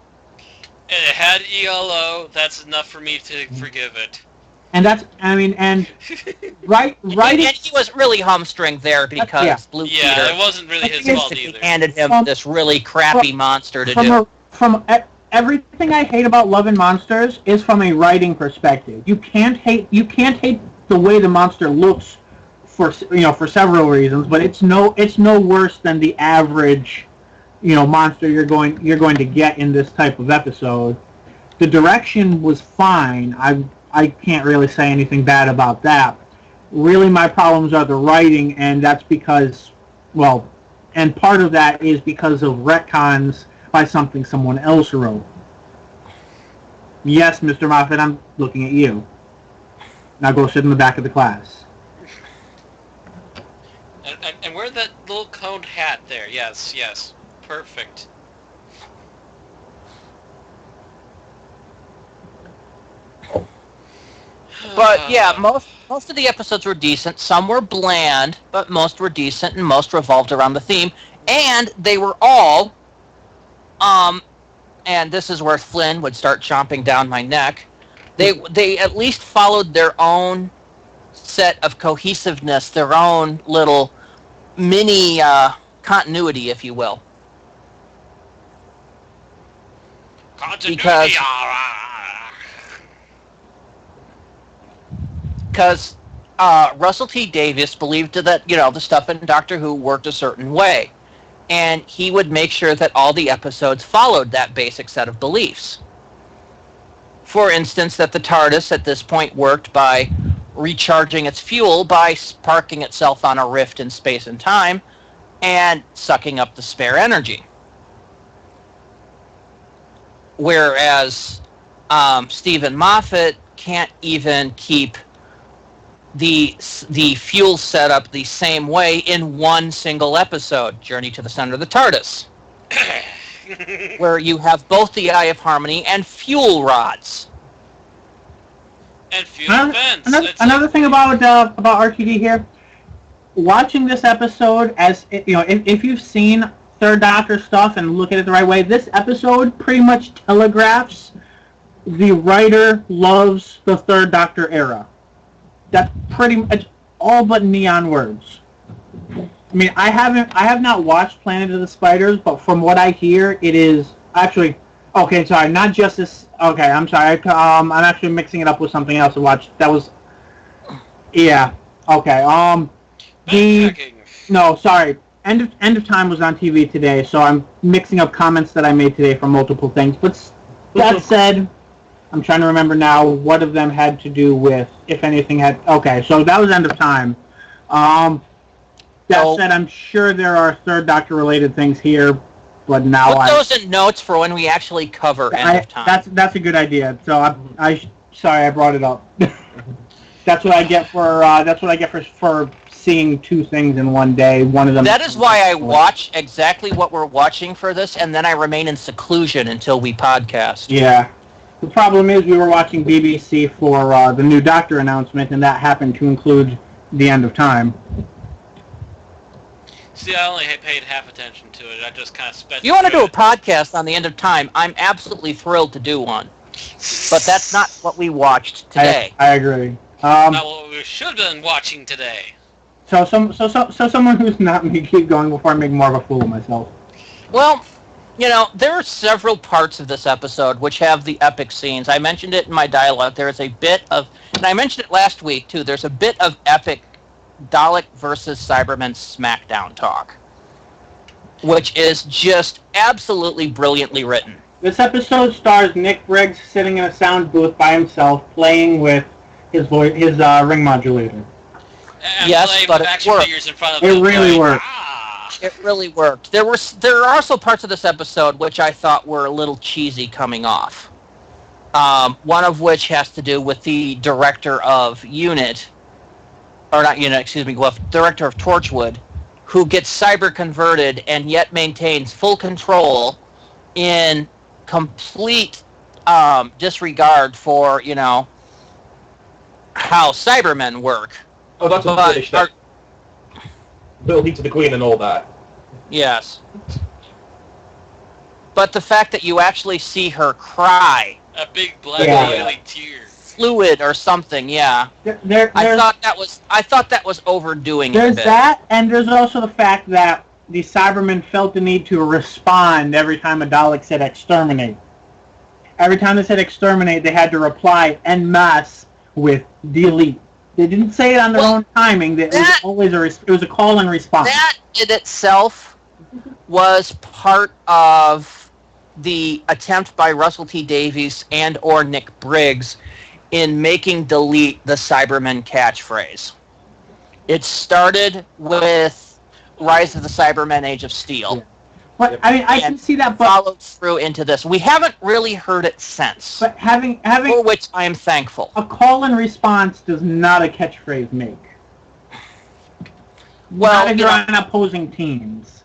It had ELO. That's enough for me to forgive it. And that's, I mean, and right. And he was really hamstring there because Blue Peter. Yeah, it wasn't really his fault either. Handed him this really crappy monster to do. From everything I hate about Love and Monsters is from a writing perspective. You can't hate the way the monster looks for several reasons, but it's no worse than the average monster you're going to get in this type of episode. The direction was fine. I can't really say anything bad about that. Really, my problems are the writing, and that's because, and part of that is because of retcons by something someone else wrote. Yes, Mr. Moffat, I'm looking at you. Now go sit in the back of the class. And wear that little coned hat there. Yes. Perfect. But yeah, most of the episodes were decent. Some were bland, but most were decent, and most revolved around the theme. And they were all, and this is where Flynn would start chomping down my neck. They at least followed their own set of cohesiveness, their own little mini continuity, if you will. Continuity. Because Russell T Davies believed that the stuff in Doctor Who worked a certain way, and he would make sure that all the episodes followed that basic set of beliefs. For instance, that the TARDIS at this point worked by recharging its fuel by sparking itself on a rift in space and time and sucking up the spare energy. Whereas Stephen Moffat can't even keep the fuel setup the same way in one single episode, Journey to the Center of the TARDIS, where you have both the Eye of Harmony and fuel rods. And fuel vents. Another thing about RTD here, watching this episode, as if you've seen Third Doctor stuff and look at it the right way, this episode pretty much telegraphs the writer loves the Third Doctor era. That's pretty much all but neon words. I mean, I have not watched Planet of the Spiders, but from what I hear, it is actually okay. Sorry, not Justice. Okay, I'm sorry. I'm actually mixing it up with something else I watched. That was, yeah. Okay. No, sorry. End of Time was on TV today, so I'm mixing up comments that I made today from multiple things. But that said, I'm trying to remember now what of them had to do with, if anything had. Okay, so that was End of Time. That said, I'm sure there are Third Doctor related things here, but now put those in notes for when we actually cover End of Time. That's a good idea. So sorry I brought it up. That's what I get for seeing two things in one day. One of them. That is why I watch exactly what we're watching for this, and then I remain in seclusion until we podcast. Yeah. The problem is we were watching BBC for the new Doctor announcement, and that happened to include the End of Time. See, I only paid half attention to it. I just kind of sped. If you want to do a podcast on the End of Time, I'm absolutely thrilled to do one. But that's not what we watched today. I agree. Not what we should have been watching today. So someone who's not me, keep going before I make more of a fool of myself. Well, there are several parts of this episode which have the epic scenes. I mentioned it in my dialogue. There is a bit of, and I mentioned it last week too, there's a bit of epic Dalek versus Cybermen SmackDown talk, which is just absolutely brilliantly written. This episode stars Nick Briggs sitting in a sound booth by himself, playing with his ring modulator. And yes, but action figures in front of it really worked. It really worked. There are also parts of this episode which I thought were a little cheesy coming off. One of which has to do with the director of Unit, or not Unit, excuse me, director of Torchwood, who gets cyber converted and yet maintains full control in complete disregard for, how Cybermen work. Oh, that's a British thing. Loyalty to the Queen and all that. Yes. But the fact that you actually see her cry. A big black tear. Fluid or something, yeah. I thought that was overdoing it. There's that, and there's also the fact that the Cybermen felt the need to respond every time a Dalek said exterminate. Every time they said exterminate, they had to reply en masse with delete. They didn't say it on their own timing. It was always it was a call and response. That in itself was part of the attempt by Russell T Davies and or Nick Briggs in making delete the Cybermen catchphrase. It started with Rise of the Cybermen, Age of Steel. Yeah. But I mean, I can see that, but followed through into this. We haven't really heard it since. But having for which I am thankful. A call and response does not a catchphrase make. Well, not if you're on opposing teams.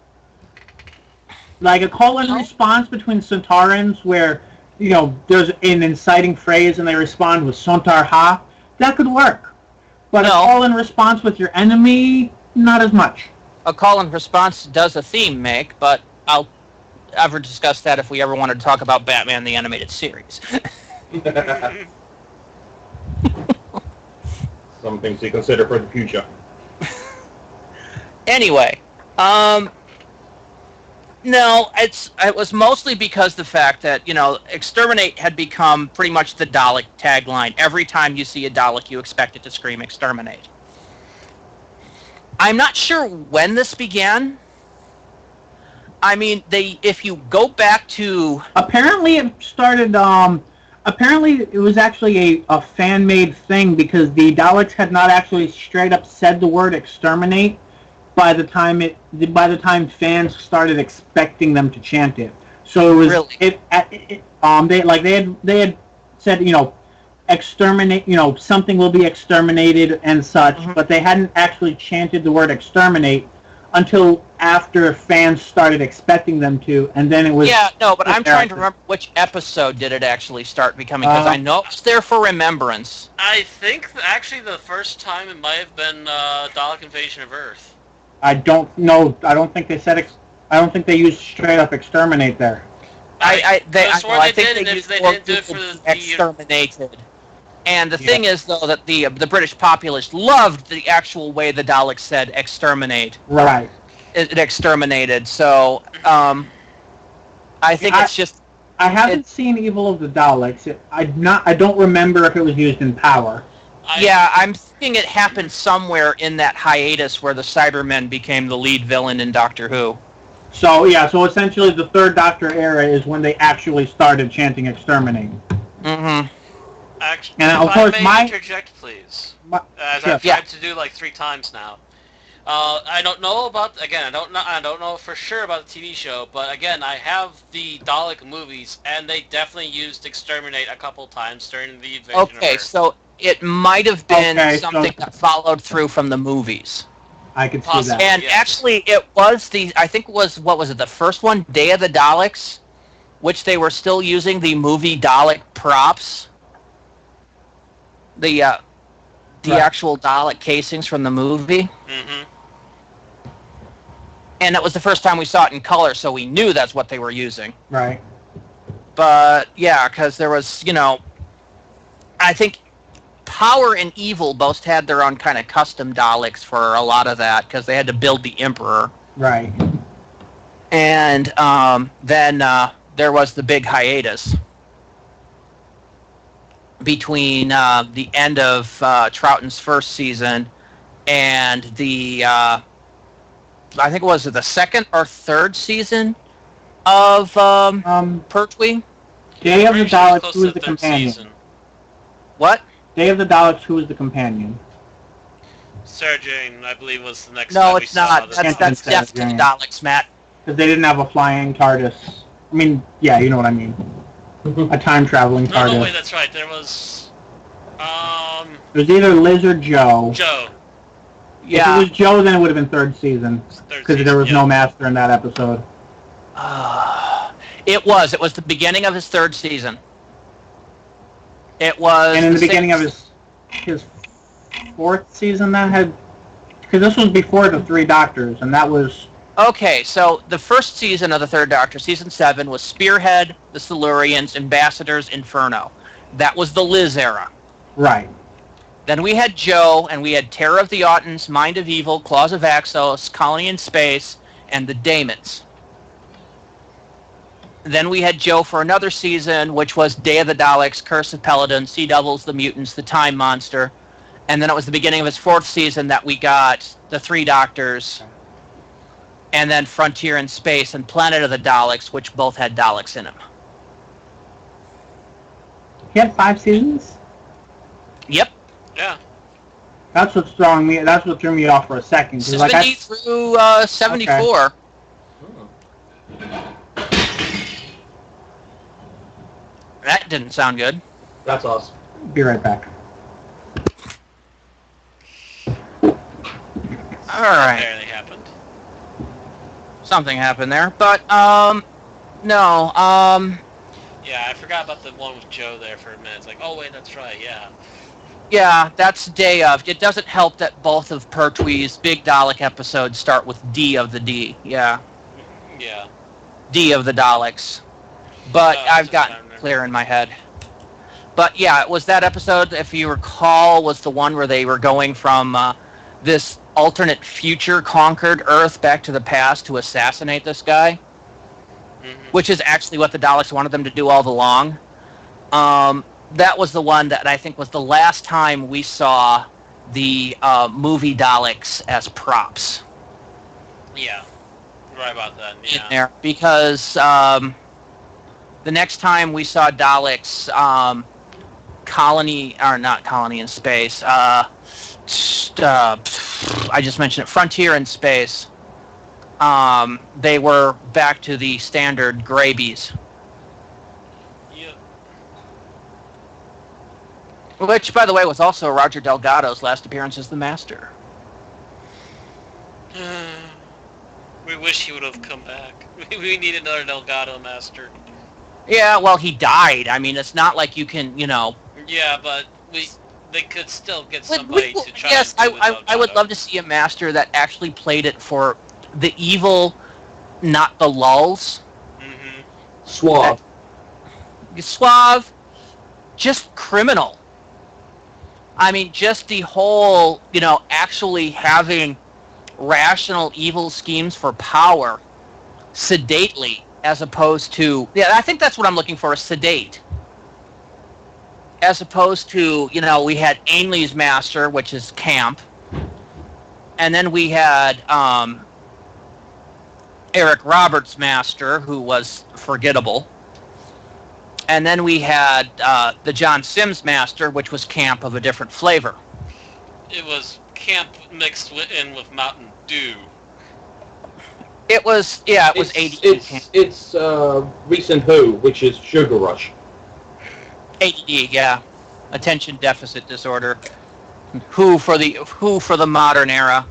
Like a call and response between Centaurans, where there's an inciting phrase and they respond with Sontar Ha, that could work. But a call and response with your enemy, not as much. A call and response does a theme make, but I'll ever discuss that if we ever wanted to talk about Batman the Animated Series. Some things to consider for the future. Anyway, no, it was mostly because the fact that, exterminate had become pretty much the Dalek tagline. Every time you see a Dalek, you expect it to scream exterminate. I'm not sure when this began. I mean, if you go back to... Apparently it started, apparently it was actually a fan-made thing because the Daleks had not actually straight up said the word exterminate by the time fans started expecting them to chant it. So it was Really? they had said, exterminate, something will be exterminated and such, but they hadn't actually chanted the word exterminate until after fans started expecting them to, and then it was... Yeah, no, but I'm trying to remember which episode did it actually start becoming, because I know it's there for remembrance. I think actually the first time it might have been Dalek Invasion of Earth. I don't know. I don't think they said... I don't think they used straight up exterminate there. I think did, they if used they more didn't do it for people the exterminated. And the thing is, though, that the British populace loved the actual way the Daleks said exterminate. Right. It exterminated. So, I think it's just... I haven't seen Evil of the Daleks. I don't remember if it was used in Power. I'm thinking it happened somewhere in that hiatus where the Cybermen became the lead villain in Doctor Who. So essentially the Third Doctor era is when they actually started chanting exterminate. Mm-hmm. Actually, and if I may interject, please. As I've tried to do like 3 times now. I don't know about... Again, I don't know for sure about the TV show, but again, I have the Dalek movies, and they definitely used exterminate a couple times during the Invasion of Earth. Okay, so it might have been something that followed through from the movies. I could see that. And actually, it was I think it was, what was it, the first one, Day of the Daleks, which they were still using the movie Dalek props. The actual Dalek casings from the movie. Mm-hmm. And that was the first time we saw it in color, so we knew that's what they were using. Right. But, yeah, because there was, I think Power and Evil both had their own kind of custom Daleks for a lot of that, because they had to build the Emperor. Right. And then there was the big hiatus between the end of Troughton's first season and the, I think it was the second or third season of Pertwee. Day of the Daleks, who is the companion? Season. What? Day of the Daleks, who is the companion? Sarah Jane, I believe, was the next No, time we it's saw not. this. That's Death to the Daleks, Matt. Because they didn't have a flying TARDIS. I mean, yeah, you know what I mean. A time-traveling TARDIS. No, wait, that's right. There was... It was either Liz or Joe. Joe. Yeah. If it was Joe, then it would have been third season. Because there was no Master in that episode. It was the beginning of his third season. It was... And in the beginning of his fourth season, that had... Because this was before the Three Doctors, and that was... Okay, so the first season of the Third Doctor, season 7, was Spearhead, the Silurians, Ambassadors, Inferno. That was the Liz era. Right. Then we had Joe, and we had Terror of the Autons, Mind of Evil, Claws of Axos, Colony in Space, and the Daemons. Then we had Joe for another season, which was Day of the Daleks, Curse of Peladon, Sea Devils, the Mutants, the Time Monster. And then it was the beginning of his fourth season that we got the Three Doctors, and then Frontier in Space and Planet of the Daleks, which both had Daleks in them. He had 5 seasons? Yep. Yeah. That's what threw me off for a second. 70 through 74. Okay. That didn't sound good. That's awesome. Be right back. All right. Barely happened. Something happened there, but no. Yeah, I forgot about the one with Joe there for a minute. It's like, oh wait, that's right. Yeah. Yeah, that's Day of. It doesn't help that both of Pertwee's big Dalek episodes start with D of the D. Yeah. Yeah. D of the Daleks. But I've gotten clear in my head. But yeah, it was that episode, if you recall, was the one where they were going from this alternate future conquered Earth, Back to the Past, to assassinate this guy, which is actually what the Daleks wanted them to do all along. That was the one that I think was the last time we saw the movie Daleks as props. Yeah, right about that. Yeah. In there, because the next time we saw Daleks, not Colony in Space. I just mentioned it. Frontier in Space. They were back to the standard Graybees. Yep. Which, by the way, was also Roger Delgado's last appearance as the Master. We wish he would have come back. We need another Delgado Master. Yeah, well, he died. I mean, it's not like you can, Yeah, but they could still get somebody to try. Yes, and do I would love to see a Master that actually played it for the evil, not the lulls. Mm-hmm. Suave. Suave, just criminal. I mean, just the whole, actually having rational evil schemes for power sedately, as opposed to, I think that's what I'm looking for, is sedate. As opposed to, we had Ainley's Master, which is camp, and then we had Eric Roberts' Master, who was forgettable. And then we had the John Sims Master, which was camp of a different flavor. It was camp mixed in with Mountain Dew. It was, it was 80 camp. It's recent Who, which is Sugar Rush. ADD, yeah. Attention deficit disorder. Who for the modern era.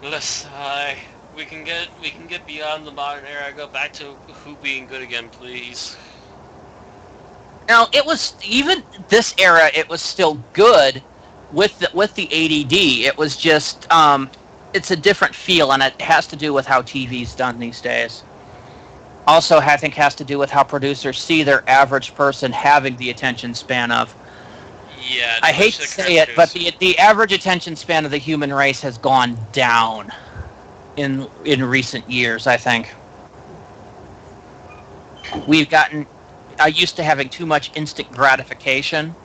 Let's sigh. We can get beyond the modern era. Go back to Who being good again, please. Now, it was, even this era, it was still good with the ADD. It was just, it's a different feel, and it has to do with how TV's done these days. Also, I think, has to do with how producers see their average person having the attention span of. Yeah. I hate to say it, but the average attention span of the human race has gone down in recent years, I think. We've gotten used to having too much instant gratification.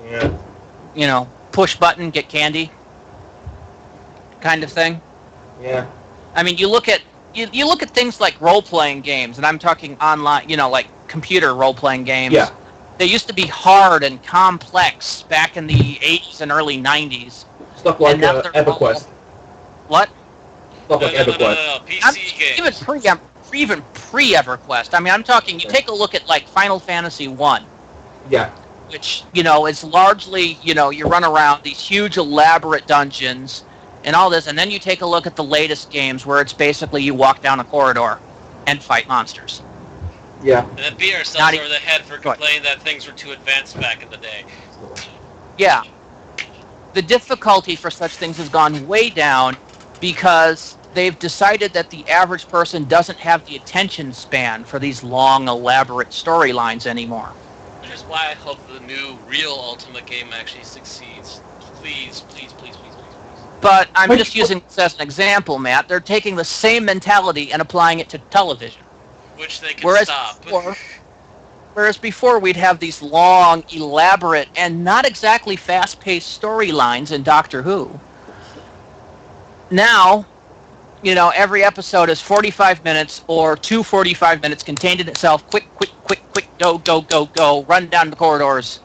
Yeah. Push button, get candy kind of thing. Yeah. I mean, you look at things like role-playing games, and I'm talking online, like computer role-playing games. Yeah. They used to be hard and complex back in the 80s and early 90s. Stuff like And now they're EverQuest. What? Stuff like EverQuest. No, PC games. Even pre-EverQuest. I mean, I'm talking, you take a look at, like, Final Fantasy 1. Yeah. Which, is largely, you run around these huge elaborate dungeons and all this, and then you take a look at the latest games where it's basically you walk down a corridor and fight monsters. Yeah. And then beat ourselves over the head for complaining that things were too advanced back in the day. Yeah. The difficulty for such things has gone way down because they've decided that the average person doesn't have the attention span for these long, elaborate storylines anymore. Which is why I hope the new real Ultimate game actually succeeds. Please, please, please, please, please, please. But I'm just using this as an example, Matt. They're taking the same mentality and applying it to television. Which they can stop. Whereas before we'd have these long, elaborate, and not exactly fast-paced storylines in Doctor Who. Now, every episode is 45 minutes or 2 45 minutes contained in itself. Quick, go, go, go, go, run down the corridors.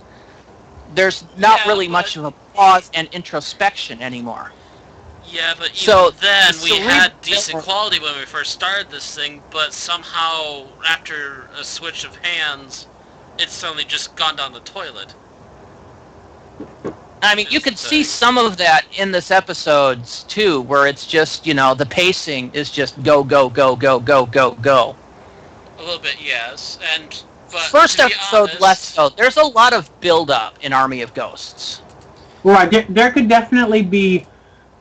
There's not really much of a pause and introspection anymore. Yeah, but even then, we had decent quality when we first started this thing, but somehow, after a switch of hands, it's suddenly just gone down the toilet. I mean, you could see some of that in this episodes, too, where it's just, the pacing is just go, go, go, go, go, go, go. A little bit, yes, but first episode, less so. There's a lot of build-up in Army of Ghosts. Right, there could definitely be,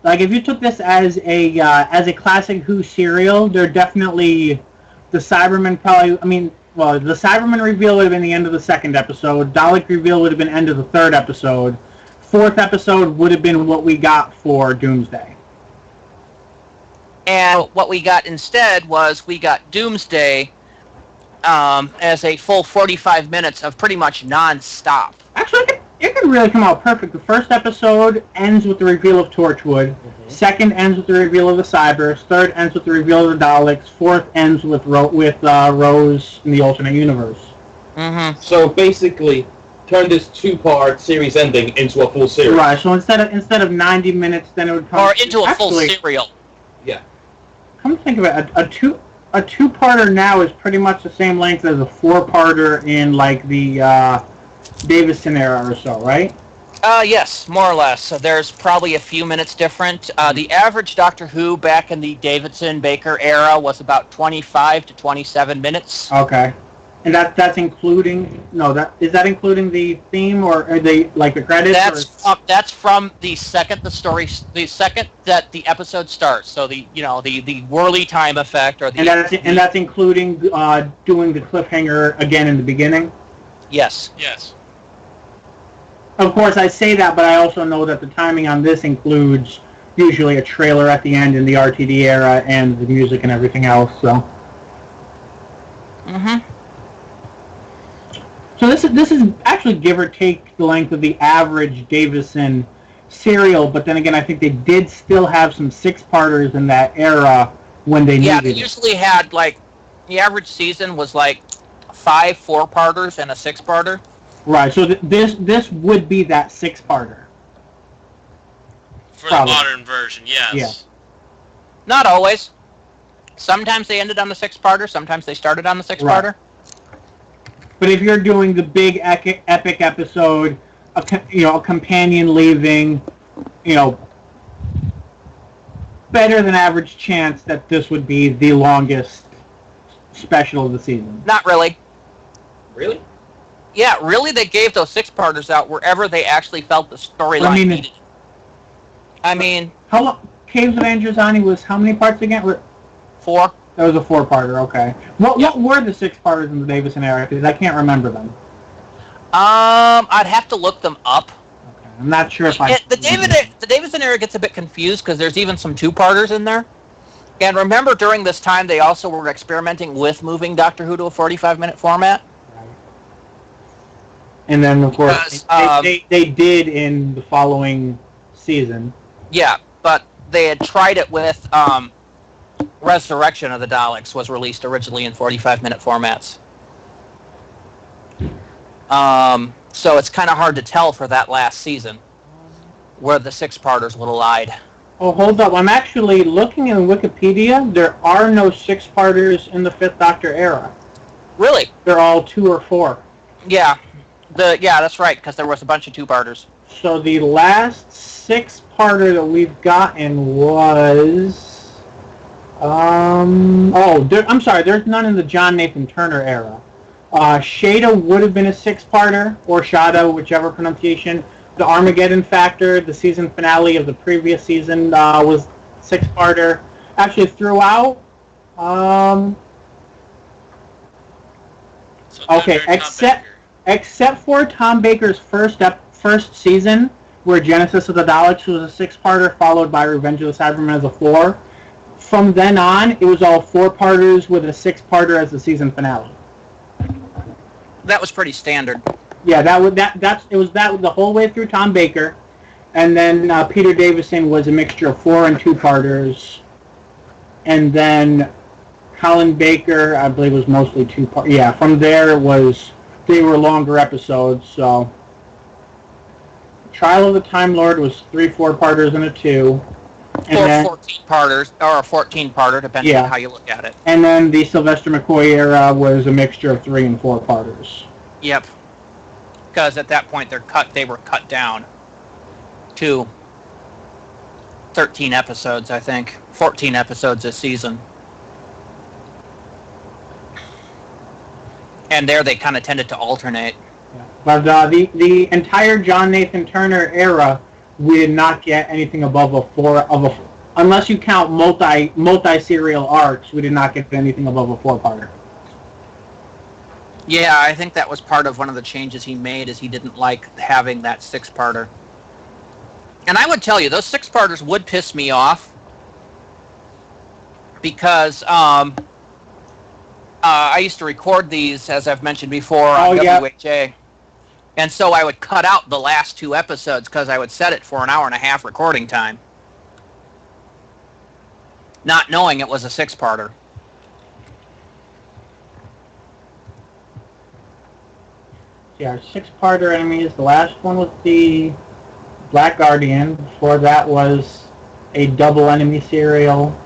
like, if you took this as a classic Who serial, there definitely, the Cybermen probably, the Cybermen reveal would have been the end of the second episode, Dalek reveal would have been end of the third episode, fourth episode would have been what we got for Doomsday. And what we got instead was we got Doomsday as a full 45 minutes of pretty much non-stop. Actually, it could really come out perfect. The first episode ends with the reveal of Torchwood. Mm-hmm. Second ends with the reveal of the Cybers. Third ends with the reveal of the Daleks. Fourth ends with Rose in the alternate universe. Mm-hmm. So basically, turn this two-part series ending into a full series. Right. So instead of 90 minutes, then it would come into a full serial. Yeah. Come to think of it, a two-parter now is pretty much the same length as a four-parter in like the Davison era or so, right? Yes, more or less. So there's probably a few minutes different. The average Doctor Who back in the Davidson-Baker era was about 25 to 27 minutes. Okay. And that's including is that including the theme or are they like the credits? That's from the second that the episode starts. So the whirly time effect or the and that's including doing the cliffhanger again in the beginning. Yes. Yes. Of course, I say that, but I also know that the timing on this includes usually a trailer at the end in the RTD era and the music and everything else. So. Mm-hmm. So this is actually give or take the length of the average Davison serial, but then again, I think they did still have some six-parters in that era when they needed it. Yeah, they usually had like the average season was like 5 4-parters and a 6-parter. Right. So this would be that 6-parter. For Probably. The modern version, yes. Yeah. Not always. Sometimes they ended on the 6-parter. Sometimes they started on the 6-parter. Right. But if you're doing the big epic episode, a companion leaving, better than average chance that this would be the longest special of the season. Not really. Really? Yeah, really. They gave those 6-parters out wherever they actually felt the storyline needed. I mean, how long? Caves of Androzani was how many parts again? 4. That was a 4-parter, okay. What were the 6-parters in the Davison era? Because I can't remember them. I'd have to look them up. Okay, I'm not sure if the Davison era gets a bit confused because there's even some 2-parters in there. And remember, during this time, they also were experimenting with moving Doctor Who to a 45-minute format. Right. And then, of course, they did in the following season. Yeah, but they had tried it with... Resurrection of the Daleks was released originally in 45-minute formats. So it's kind of hard to tell for that last season where the 6-parters would have lied. Oh, hold up. I'm actually looking in Wikipedia. There are no 6-parters in the 5th Doctor era. Really? They're all 2 or 4. Yeah. That's right, because there was a bunch of 2-parters. So the last 6-parter that we've gotten was... I'm sorry, there's none in the John Nathan Turner era. Shada would have been a 6-parter, or Shada, whichever pronunciation. The Armageddon Factor, the season finale of the previous season, was 6-parter. Actually, throughout, okay, except for Tom Baker's first season, where Genesis of the Daleks was a 6-parter, followed by Revenge of the Cybermen as a 4. From then on, it was all 4-parters with a 6-parter as the season finale. That was pretty standard. Yeah, it was the whole way through Tom Baker, and then Peter Davison was a mixture of 4 and 2-parters, and then Colin Baker, I believe, was mostly 2-part. Yeah, from there they were longer episodes. So Trial of the Time Lord was 3 4-parters and a 2. And 14-parters, or a 14-parter, depending on how you look at it. And then the Sylvester McCoy era was a mixture of 3 and 4-parters. Yep. Because at that point they were cut down to 13 episodes, I think. 14 episodes a season. And there they kind of tended to alternate. Yeah. But the entire John Nathan Turner era, we did not get anything above unless you count multi-serial arcs, we did not get anything above a 4-parter. Yeah, I think that was part of one of the changes he made, is he didn't like having that 6-parter. And I would tell you, those six-parters would piss me off because I used to record these, as I've mentioned before, on WHA. And so I would cut out the last two episodes because I would set it for an hour and a half recording time, not knowing it was a six-parter. Yeah, six-parter enemies. The last one was the Black Guardian. Before that was a double enemy serial.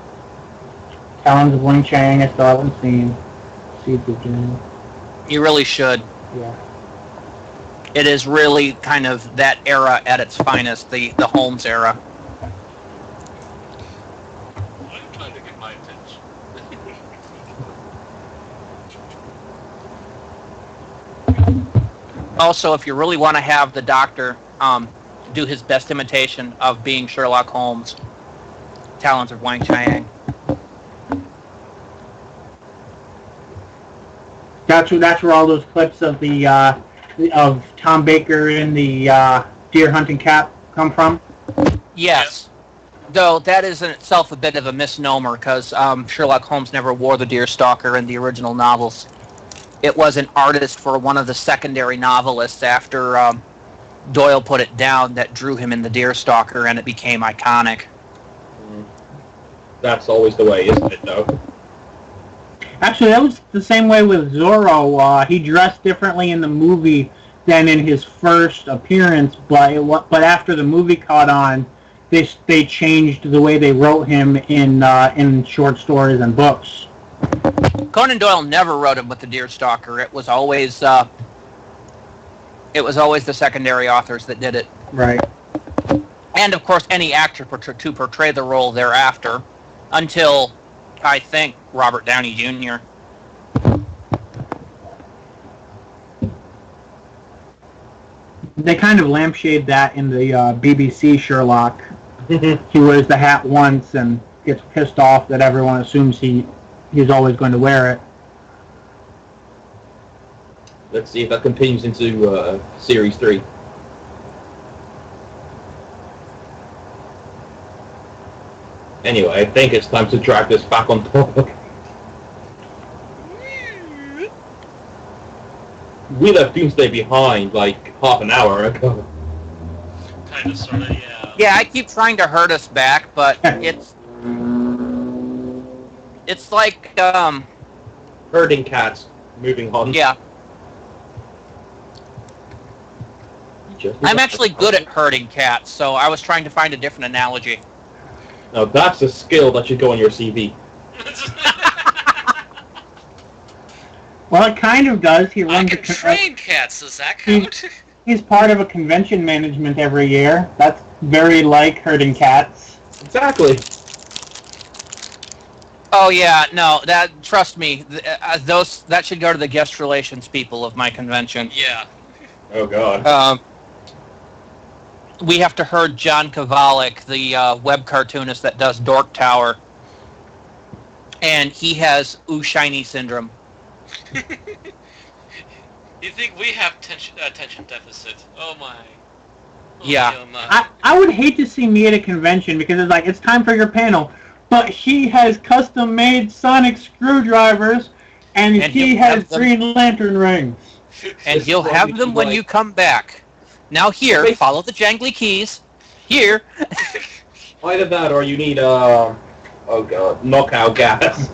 Talons of Wing Chang. I still haven't seen. Seeds of Doom. You really should. Yeah. It is really kind of that era at its finest, the Holmes era. I'm trying to get my attention. Also, if you really want to have the Doctor do his best imitation of being Sherlock Holmes, Talons of Wang Chiang. That's where all those clips of the of Tom Baker in the deer hunting cap come from. Yes. Though that is in itself a bit of a misnomer because Sherlock Holmes never wore the deerstalker in the original novels. It was an artist for one of the secondary novelists after Doyle put it down that drew him in the deerstalker, and it became iconic. That's always the way, isn't it, though? Actually, that was the same way with Zorro. He dressed differently in the movie than in his first appearance, but after the movie caught on, they changed the way they wrote him in short stories and books. Conan Doyle never wrote him with the deerstalker. It was always the secondary authors that did it. Right. And of course, any actor to portray the role thereafter, until I think Robert Downey Jr. They kind of lampshade that in the BBC Sherlock. He wears the hat once and gets pissed off that everyone assumes he's always going to wear it. Let's see if that continues into Series 3. Anyway, I think it's time to drag this back on topic. We left Doomsday behind like half an hour ago. Kind of, sort of, yeah. Yeah, I keep trying to herd us back, but it's like Herding cats. Moving on. yeah. I'm actually good at herding cats, so I was trying to find a different analogy. Now that's a skill that should go on your CV. Well, it kind of does. He I runs can train cats. Does that count? He's part of a convention management every year. That's very like herding cats. Exactly. Oh yeah, no, trust me, that should go to the guest relations people of my convention. Yeah. Oh god. We have to herd John Kovalik, the web cartoonist that does Dork Tower, and he has shiny syndrome. You think we have attention deficit? Oh my. Yeah. Oh my. I would hate to see me at a convention because it's like, it's time for your panel, but he has custom-made sonic screwdrivers, and he has Green Lantern rings. And you'll have them when you come back. Now here, follow the jangly keys. Here. Either that or you need knockout gas.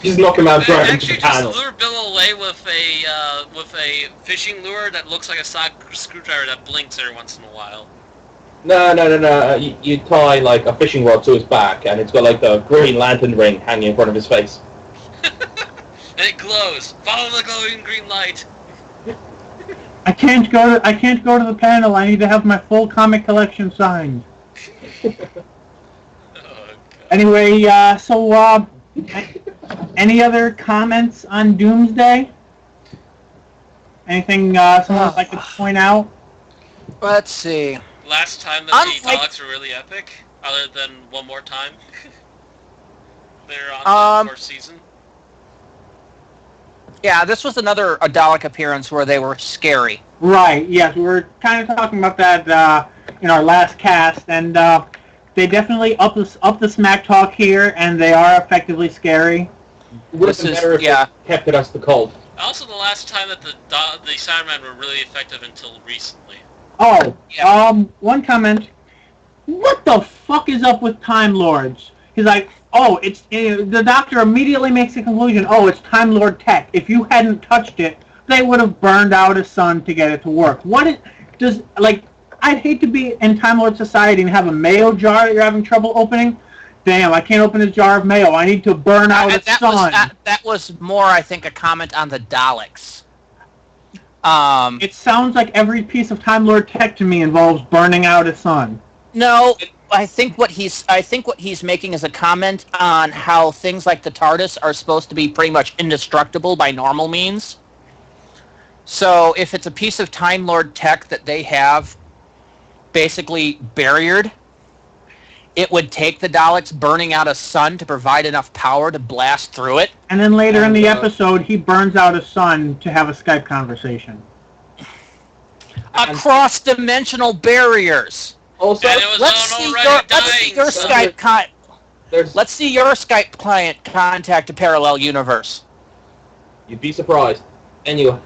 Just knock him out driving to the panel. Just lure Bill away with a fishing lure that looks like a screwdriver that blinks every once in a while. No. You tie like a fishing rod to his back, and it's got like the Green Lantern ring hanging in front of his face. And it glows. Follow the glowing green light. I can't go to the panel. I need to have my full comic collection signed. Anyway, so any other comments on Doomsday? Anything someone would like to point out? Let's see. Last time that the Daleks were really epic, other than One More Time. They're on the fourth season. Yeah, this was a Dalek appearance where they were scary. Right, yes, we were kind of talking about that in our last cast, and they definitely up the smack talk here, and they are effectively scary. Would have been better if they kept it as the cult. Also, the last time that the Cybermen were really effective until recently. Oh, one comment. What the fuck is up with Time Lords? He's like, oh, it's the Doctor immediately makes the conclusion, oh, it's Time Lord tech. If you hadn't touched it, they would have burned out a sun to get it to work. I'd hate to be in Time Lord society and have a mayo jar that you're having trouble opening. Damn, I can't open a jar of mayo. I need to burn out a sun. That was more, I think, a comment on the Daleks. It sounds like every piece of Time Lord tech to me involves burning out a sun. No, I think what he's making is a comment on how things like the TARDIS are supposed to be pretty much indestructible by normal means. So if it's a piece of Time Lord tech that they have basically barriered, it would take the Daleks burning out a sun to provide enough power to blast through it. And then later in the episode, he burns out a sun to have a Skype conversation. Across-dimensional barriers. Also, let's see your Skype client contact a parallel universe. You'd be surprised. Anyway,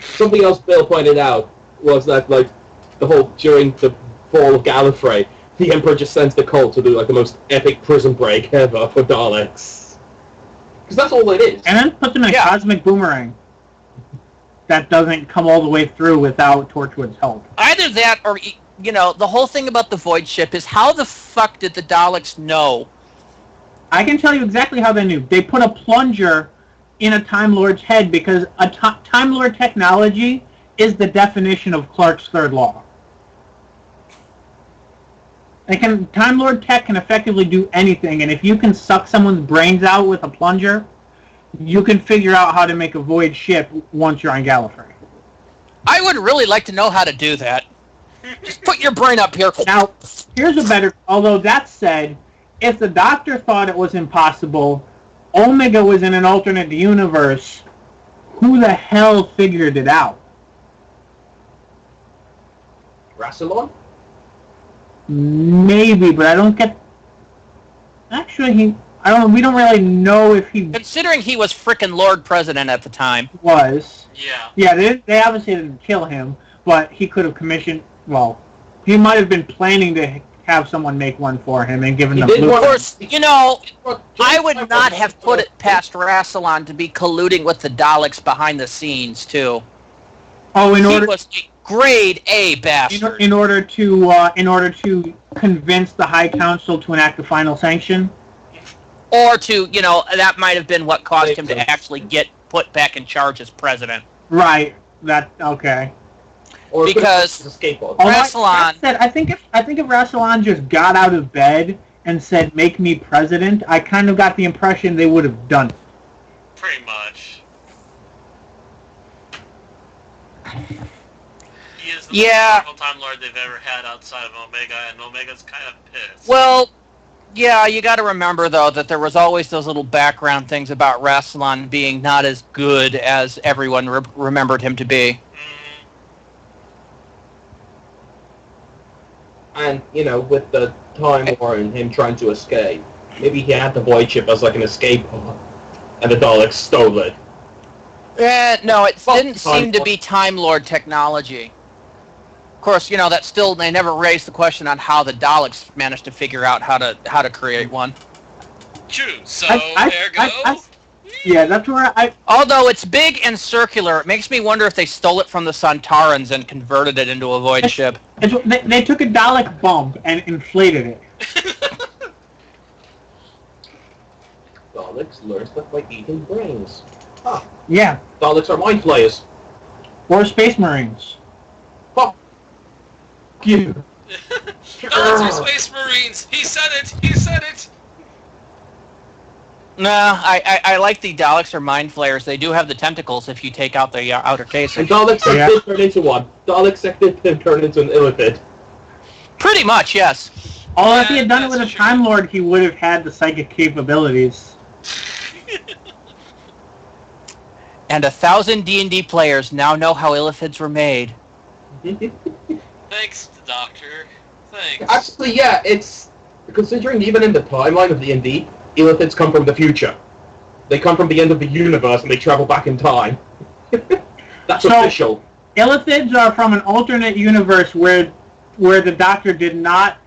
something else Bill pointed out was that, like, during the fall of Gallifrey, the Emperor just sends the cult to do, like, the most epic prison break ever for Daleks. Because that's all it is. And then puts them in a cosmic boomerang that doesn't come all the way through without Torchwood's help. Either that or, the whole thing about the Void Ship is how the fuck did the Daleks know? I can tell you exactly how they knew. They put a plunger in a Time Lord's head because Time Lord technology is the definition of Clark's third law. Time Lord tech can effectively do anything, and if you can suck someone's brains out with a plunger, you can figure out how to make a void ship once you're on Gallifrey. I would really like to know how to do that. Just put your brain up here. Now, here's a better... Although that said, if the Doctor thought it was impossible, Omega was in an alternate universe, who the hell figured it out? Rassilon? Maybe, but I don't get... Actually, I don't know. We don't really know if he... Considering he was frickin' Lord President at the time. Was. Yeah. Yeah, they obviously didn't kill him, but he could have commissioned... Well, he might have been planning to have someone make one for him and given them... Of course, I would not have put it past Rassilon to be colluding with the Daleks behind the scenes, too. Oh, He was a grade A bastard. In order to convince the High Council to enact the final sanction? Or to, that might have been what caused him to actually get put back in charge as president. Right. Okay. Or because Rassilon... I think if Rassilon just got out of bed and said, "Make me president," I kind of got the impression they would have done it. Pretty much. He is the most powerful Time Lord they've ever had outside of Omega, and Omega's kind of pissed. Well, yeah, you got to remember, though, that there was always those little background things about Rassilon being not as good as everyone remembered him to be. And, with the Time War and him trying to escape, maybe he had the Void Ship as, like, an escape pod, and the Daleks stole it. No, it didn't seem to be Time Lord technology. Of course, they never raised the question on how the Daleks managed to figure out how to create one. True, so ergo... Yeah, that's where Although it's big and circular, it makes me wonder if they stole it from the Santarans and converted it into a void ship. They took a Dalek bump and inflated it. Daleks learn stuff by eating brains. Huh. Yeah. Daleks are mind flayers. Or Space Marines. Fuck you. Daleks are Space Marines! He said it! No, I like the Daleks are mind flayers. They do have the tentacles if you take out the outer casing. And Daleks did turn into one. Daleks did turn into an illithid. Pretty much, yes. Although if he had done it with a Time Lord, he would have had the psychic capabilities. And 1,000 D&D players now know how illithids were made. Thanks, Doctor. Thanks. Actually, yeah, it's... Considering even in the timeline of D&D, illithids come from the future. They come from the end of the universe and they travel back in time. That's official. Illithids are from an alternate universe where the Doctor did not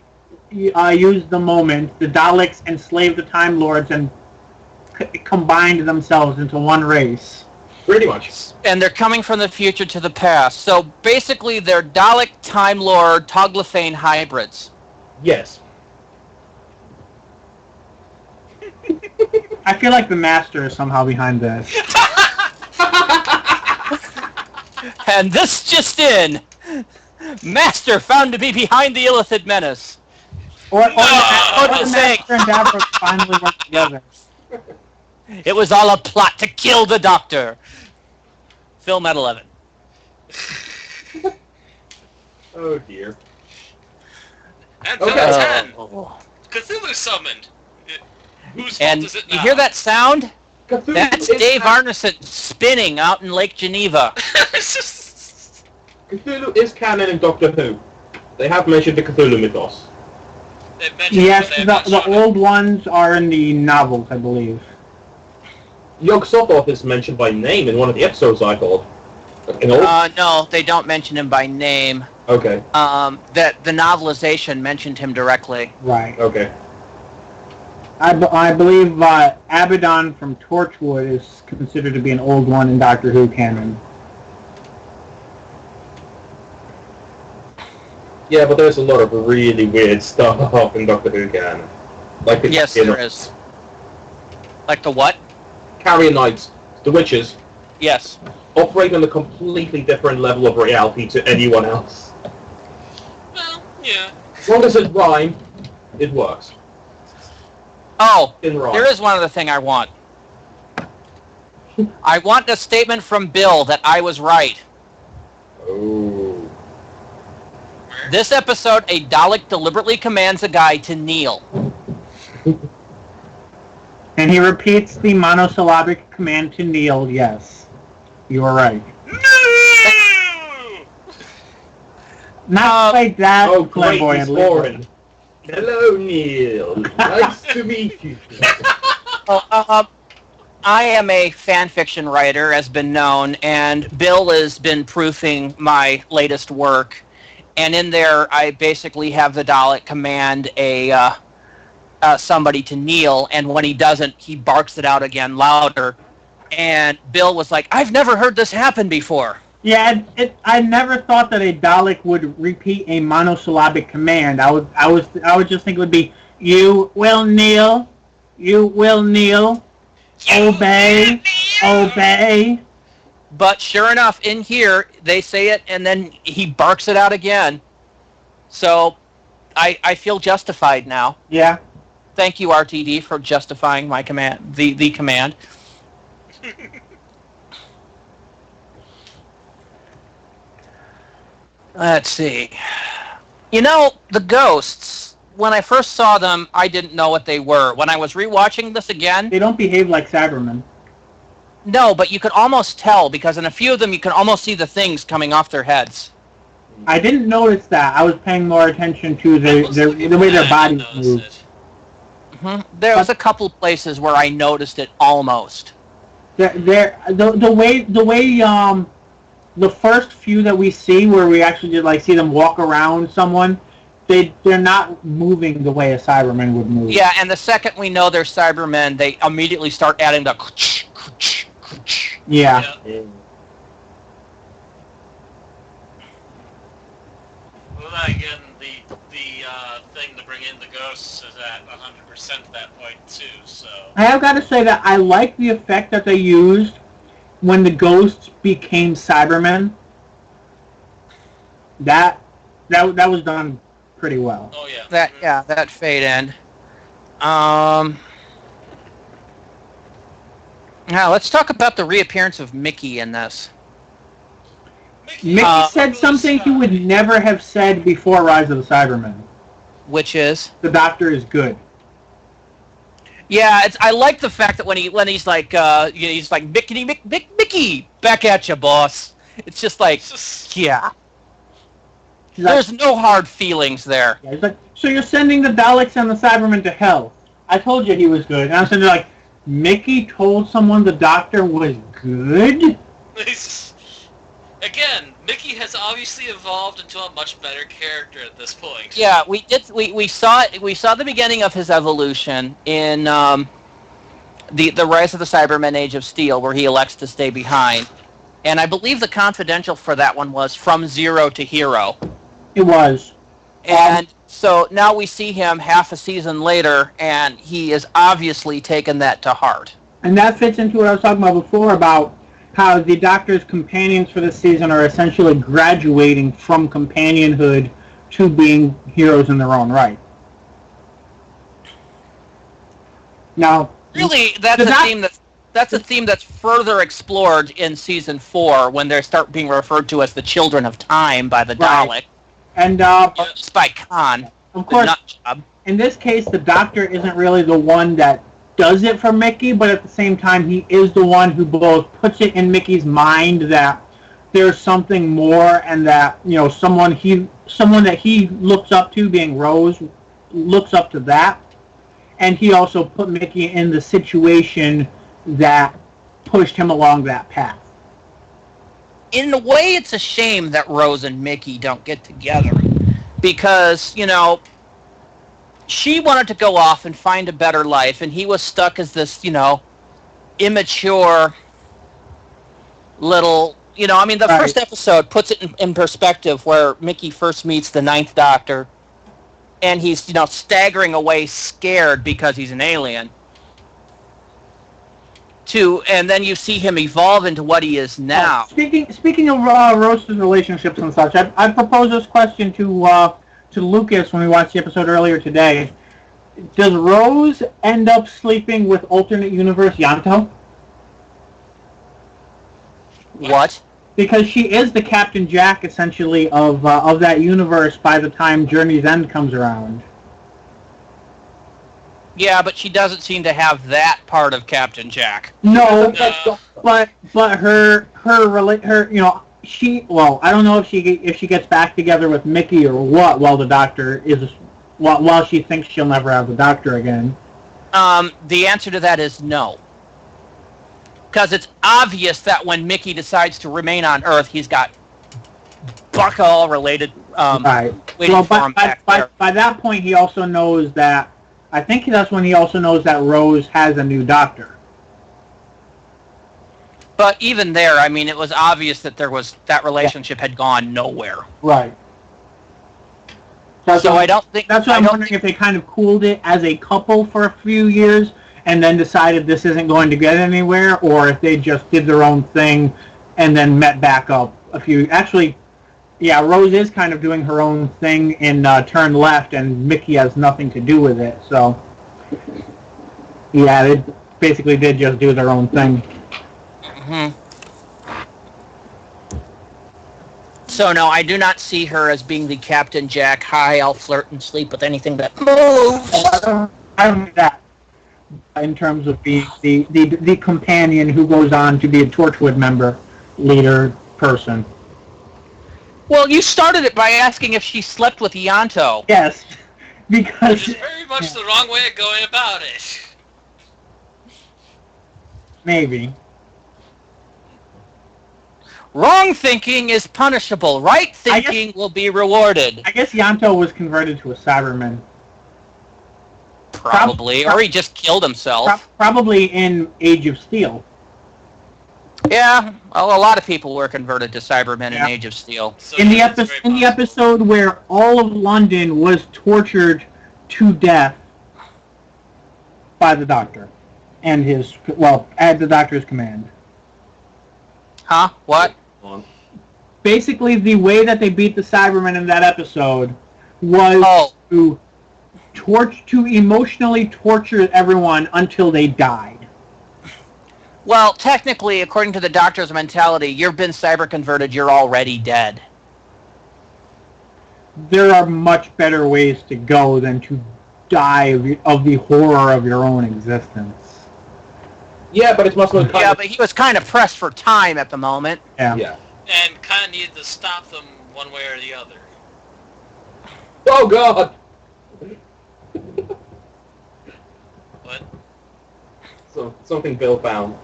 use the moment. The Daleks enslaved the Time Lords and combined themselves into one race. Pretty much. And they're coming from the future to the past. So basically, they're Dalek, Time Lord, Toglophane hybrids. Yes. I feel like the Master is somehow behind this. And this just in. Master found to be behind the Illithid menace. Or the Master and Davros finally work together. It was all a plot to kill the Doctor. Film at 11. Oh dear. And film at 10. Cthulhu summoned. Whose fault And is it now? you hear that sound? Cthulhu That's is Dave Arneson spinning out in Lake Geneva. Cthulhu is canon in Doctor Who. They have mentioned the Cthulhu mythos. They've mentioned Yes, it, but the old ones are in the novels, I believe. Yog-Sothoth is mentioned by name in one of the episodes, I thought. No, they don't mention him by name. Okay. That the novelization mentioned him directly. Right. Okay. I believe Abaddon from Torchwood is considered to be an old one in Doctor Who canon. Yeah, but there's a lot of really weird stuff in Doctor Who canon. Like the Yes, there is. Like the what? Carrier Knights, the witches, Yes. operate on a completely different level of reality to anyone else. Well, yeah. As long as it rhymes, it works. Oh, In rhyme. there is one other thing I want. I want a statement from Bill that I was right. Oh. This episode, a Dalek deliberately commands a guy to kneel. And he repeats the monosyllabic command to kneel, yes. You are right. No! Not like that, Oh, great, it's flamboyantly. Lauren. Hello, Neil. Nice to meet you. I am a fan fiction writer, as been known, and Bill has been proofing my latest work. And in there, I basically have the Dalek command somebody to kneel, and when he doesn't, he barks it out again louder. And Bill was like, "I've never heard this happen before." Yeah, I never thought that a Dalek would repeat a monosyllabic command. I would just think it would be, "You will kneel, you will kneel, obey, obey." But sure enough, in here, they say it, and then he barks it out again. So I feel justified now. Yeah. Thank you, RTD, for justifying my command, the command. Let's see. You know, the ghosts, when I first saw them, I didn't know what they were. When I was rewatching this again, They don't behave like Cybermen. no, but you could almost tell, because in a few of them, you can almost see the things coming off their heads. I didn't notice that. I was paying more attention to the way their bodies move. There was a couple places where I noticed it almost. The way the first few that we see where we actually just like see them walk around someone, they're not moving the way a Cyberman would move. Yeah, and the second we know they're Cybermen, they immediately start adding the Yeah. Well, then again, the thing to bring in the ghosts is at 100% at that point too. So I have got to say that I like the effect that they used when the ghosts became Cybermen. That was done pretty well. oh yeah, that fade end. Now let's talk about the reappearance of Mickey in this. Mickey said something he would never have said before Rise of the Cybermen. Which is? The Doctor is good. Yeah, I like the fact that when he's like he's like Mickey, back at you, boss. It's just like, yeah. There's no hard feelings there. Yeah, he's like, so you're sending the Daleks and the Cybermen to hell. I told you he was good. And I'm sitting there like, Mickey told someone the Doctor was good? Again, Mickey has obviously evolved into a much better character at this point. Yeah, we did. We saw it. We saw the beginning of his evolution in the Rise of the Cybermen: Age of Steel, where he elects to stay behind. And I believe the confidential for that one was From Zero to Hero. It was. And so now we see him half a season later, and he is obviously taken that to heart. And that fits into what I was talking about before about how the Doctor's companions for this season are essentially graduating from companionhood to being heroes in their own right. Now, really, that's a theme that's further explored in season 4 when they start being referred to as the Children of Time by the Dalek. And just by Khan. Of course, in this case, the Doctor isn't really the one that does it for Mickey, but at the same time, he is the one who both puts it in Mickey's mind that there's something more, and that someone that he looks up to, being Rose, looks up to that, and he also put Mickey in the situation that pushed him along that path. In a way, it's a shame that Rose and Mickey don't get together, because she wanted to go off and find a better life, and he was stuck as this, immature little, the first episode puts it in perspective where Mickey first meets the Ninth Doctor, and he's, staggering away scared because he's an alien. And then you see him evolve into what he is now. Speaking of Rose's relationships and such, I proposed this question to Lucas when we watched the episode earlier today. Does Rose end up sleeping with alternate universe Yanto? What? Because she is the Captain Jack, essentially, of that universe by the time Journey's End comes around. Yeah, but she doesn't seem to have that part of Captain Jack. No, but her she, well, I don't know if she gets back together with Mickey or what while she thinks she'll never have the Doctor again. The answer to that is no. Because it's obvious that when Mickey decides to remain on Earth, he's got Buck-all-related waiting for him back there. By that point, he also knows that, I think that's when he also knows that Rose has a new Doctor. But even there, it was obvious that that relationship had gone nowhere. Right. So I don't think... That's why I'm wondering if they kind of cooled it as a couple for a few years and then decided this isn't going to get anywhere, or if they just did their own thing and then met back up a few... Actually, yeah, Rose is kind of doing her own thing in Turn Left, and Mickey has nothing to do with it, so... Yeah, they basically did just do their own thing. Mm-hmm. So no, I do not see her as being the Captain Jack, hi, I'll flirt and sleep with anything that moves. I don't mean that in terms of being the companion who goes on to be a Torchwood member, leader, person. Well, you started it by asking if she slept with Yanto. Yes, because... Which is very much the wrong way of going about it. Maybe. Wrong thinking is punishable. Right thinking will be rewarded. I guess Yanto was converted to a Cyberman. Probably. Or he just killed himself. Probably in Age of Steel. Yeah, well, a lot of people were converted to Cybermen in Age of Steel. So in the episode where all of London was tortured to death by the Doctor and at the Doctor's command. Huh? What? Basically, the way that they beat the Cybermen in that episode was to emotionally torture everyone until they died. Well, technically, according to the Doctor's mentality, you've been cyber-converted, you're already dead. There are much better ways to go than to die of the horror of your own existence. Yeah, but it's much more... Yeah, but he was kind of pressed for time at the moment. Yeah. And kind of needed to stop them one way or the other. Oh God! What? So something Bill found.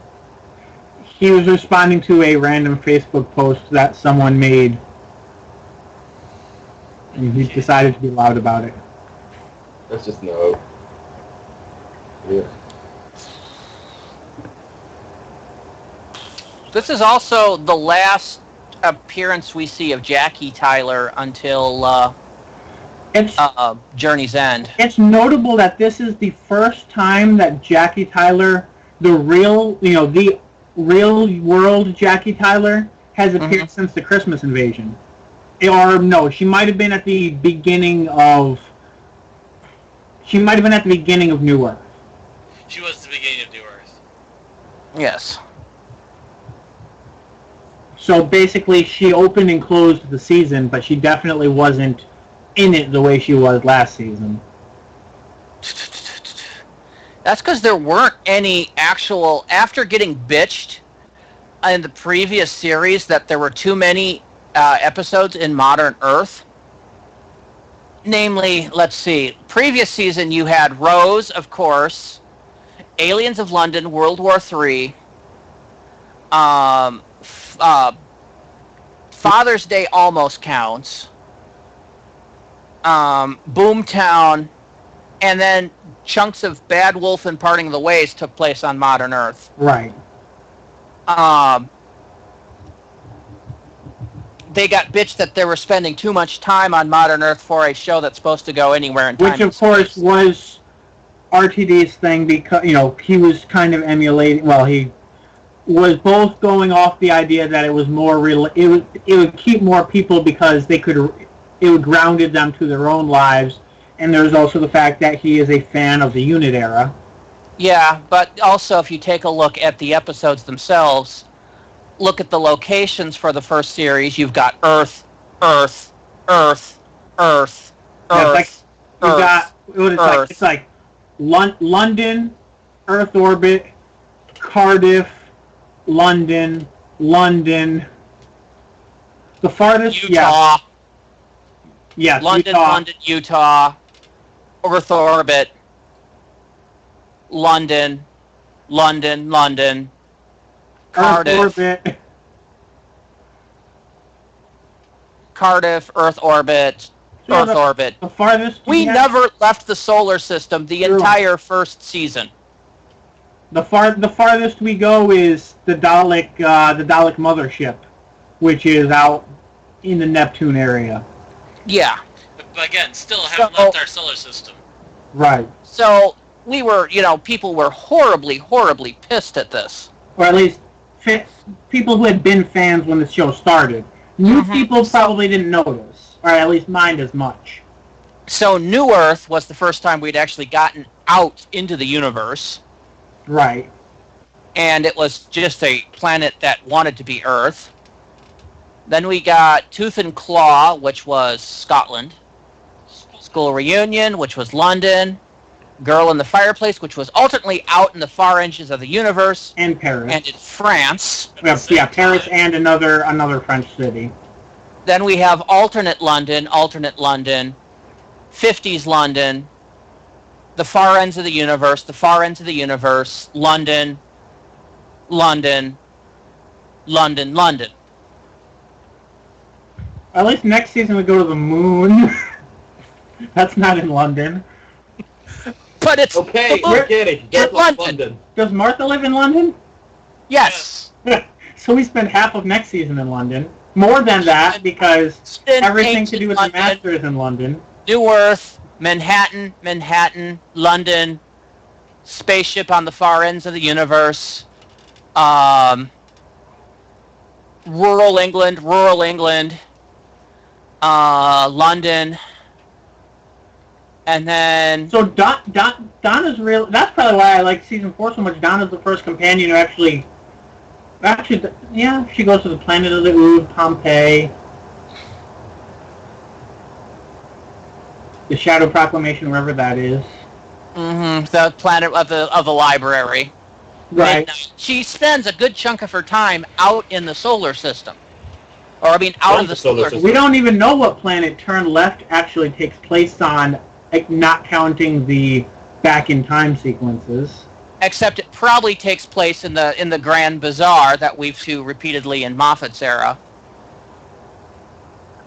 He was responding to a random Facebook post that someone made, and he decided to be loud about it. Let's just know. Yeah. This is also the last appearance we see of Jackie Tyler until Journey's End. It's notable that this is the first time that Jackie Tyler, the real world Jackie Tyler, has appeared since the Christmas Invasion. Or no, she might have been at the beginning of. She might have been at the beginning of New Earth. She was the beginning of New Earth. Yes. So basically, she opened and closed the season, but she definitely wasn't in it the way she was last season. That's because there weren't any actual... After getting bitched in the previous series that there were too many episodes in Modern Earth. Namely, let's see, previous season you had Rose, of course, Aliens of London, World War III, Father's Day almost counts, Boomtown, and then chunks of Bad Wolf and Parting of the Ways took place on Modern Earth. Right. They got bitched that they were spending too much time on Modern Earth for a show that's supposed to go anywhere in time. Which, of course, was RTD's thing because, he was kind of emulating... Well, he was both going off the idea that it was more real... It would keep more people because it would grounded them to their own lives. And there's also the fact that he is a fan of the Unit era. Yeah, but also if you take a look at the episodes themselves... Look at the locations for the first series. You've got Earth, Earth, Earth, Earth, Earth. It's like London, Earth orbit, Cardiff, London. The farthest, Utah. Yes, London, Utah. London, Utah, Earth orbit, London, Cardiff, orbit. Cardiff, Earth orbit, Earth orbit. The farthest we never left the solar system the entire first season. The farthest we go is the Dalek mothership, which is out in the Neptune area. Yeah. But again, still haven't left our solar system. Right. So we were, people were horribly, horribly pissed at this. Or at least people who had been fans when the show started. New people probably didn't notice, or at least mind as much. So New Earth was the first time we'd actually gotten out into the universe. Right. And it was just a planet that wanted to be Earth. Then we got Tooth and Claw, which was Scotland. School Reunion, which was London. Girl in the Fireplace, which was alternately out in the far edges of the universe. And Paris. And in France. Yeah, Paris and another French city. Then we have alternate London, 50s London, the far ends of the universe, London. At least next season we go to the moon. That's not in London. But it's okay. We're kidding. In London. Does Martha live in London? Yes. So we spend half of next season in London. More than that, because everything to do with London, the Master is in London. New Earth, Manhattan, London, spaceship on the far ends of the universe, rural England, London. And then... So Donna's real... That's probably why I like Season 4 so much. Donna's the first companion who actually... yeah, she goes to the planet of the Ood, Pompeii. The Shadow Proclamation, wherever that is. The planet of the library. Right. Midnight. She spends a good chunk of her time out in the solar system. Or, I mean, out of the solar system. We don't even know what planet Turn Left actually takes place on, like, not counting the back-in-time sequences. Except it probably takes place in the Grand Bazaar that we've seen repeatedly in Moffat's era.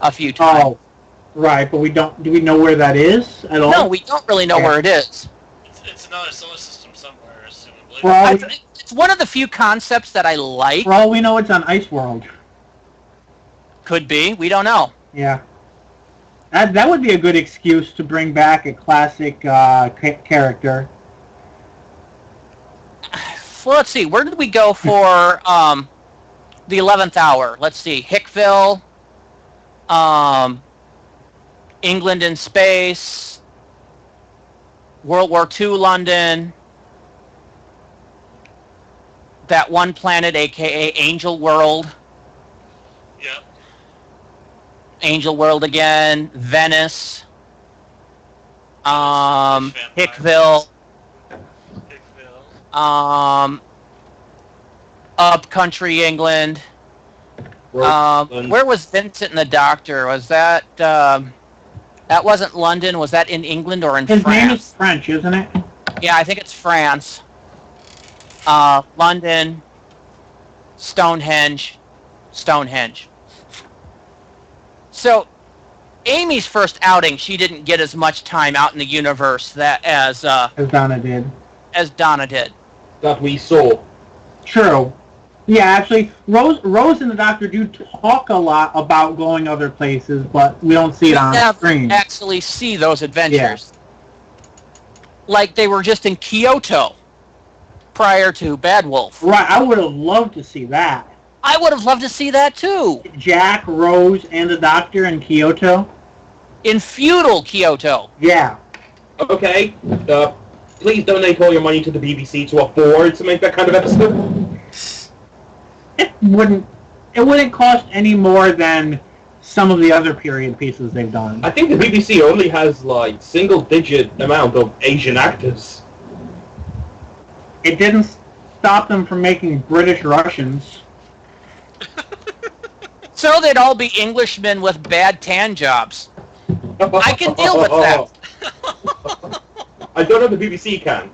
A few times. Oh, right, but do we know where that is at all? No, we don't really know where it is. It's another solar system somewhere, assumably. Well, It's one of the few concepts that I like. For all we know, it's on Ice World. Could be. We don't know. Yeah. That would be a good excuse to bring back a classic character. Well, let's see. Where did we go for the 11th hour? Let's see. Hickville, England in space, World War II London, that one planet, a.k.a. Angel World. Yep. Angel World again, Venice, Hickville, Upcountry England. Where was Vincent and the Doctor? Was that that wasn't London? Was that in England or in France? His name is French, isn't it? Yeah, I think it's France. London, Stonehenge. So, Amy's first outing, she didn't get as much time out in the universe as Donna did. As Donna did. That we saw. True. Yeah, actually, Rose and the Doctor do talk a lot about going other places, but we don't see it on screen. Actually see those adventures. Yeah. Like they were just in Kyoto prior to Bad Wolf. Right, I would have loved to see that. I would have loved to see that too. Jack, Rose, and the Doctor in Kyoto. In feudal Kyoto. Yeah. Okay. Please donate all your money to the BBC to afford to make that kind of episode. It wouldn't cost any more than some of the other period pieces they've done. I think the BBC only has like single-digit amount of Asian actors. It didn't stop them from making British Russians. So they'd all be Englishmen with bad tan jobs. I can deal with that. I don't know if the BBC can.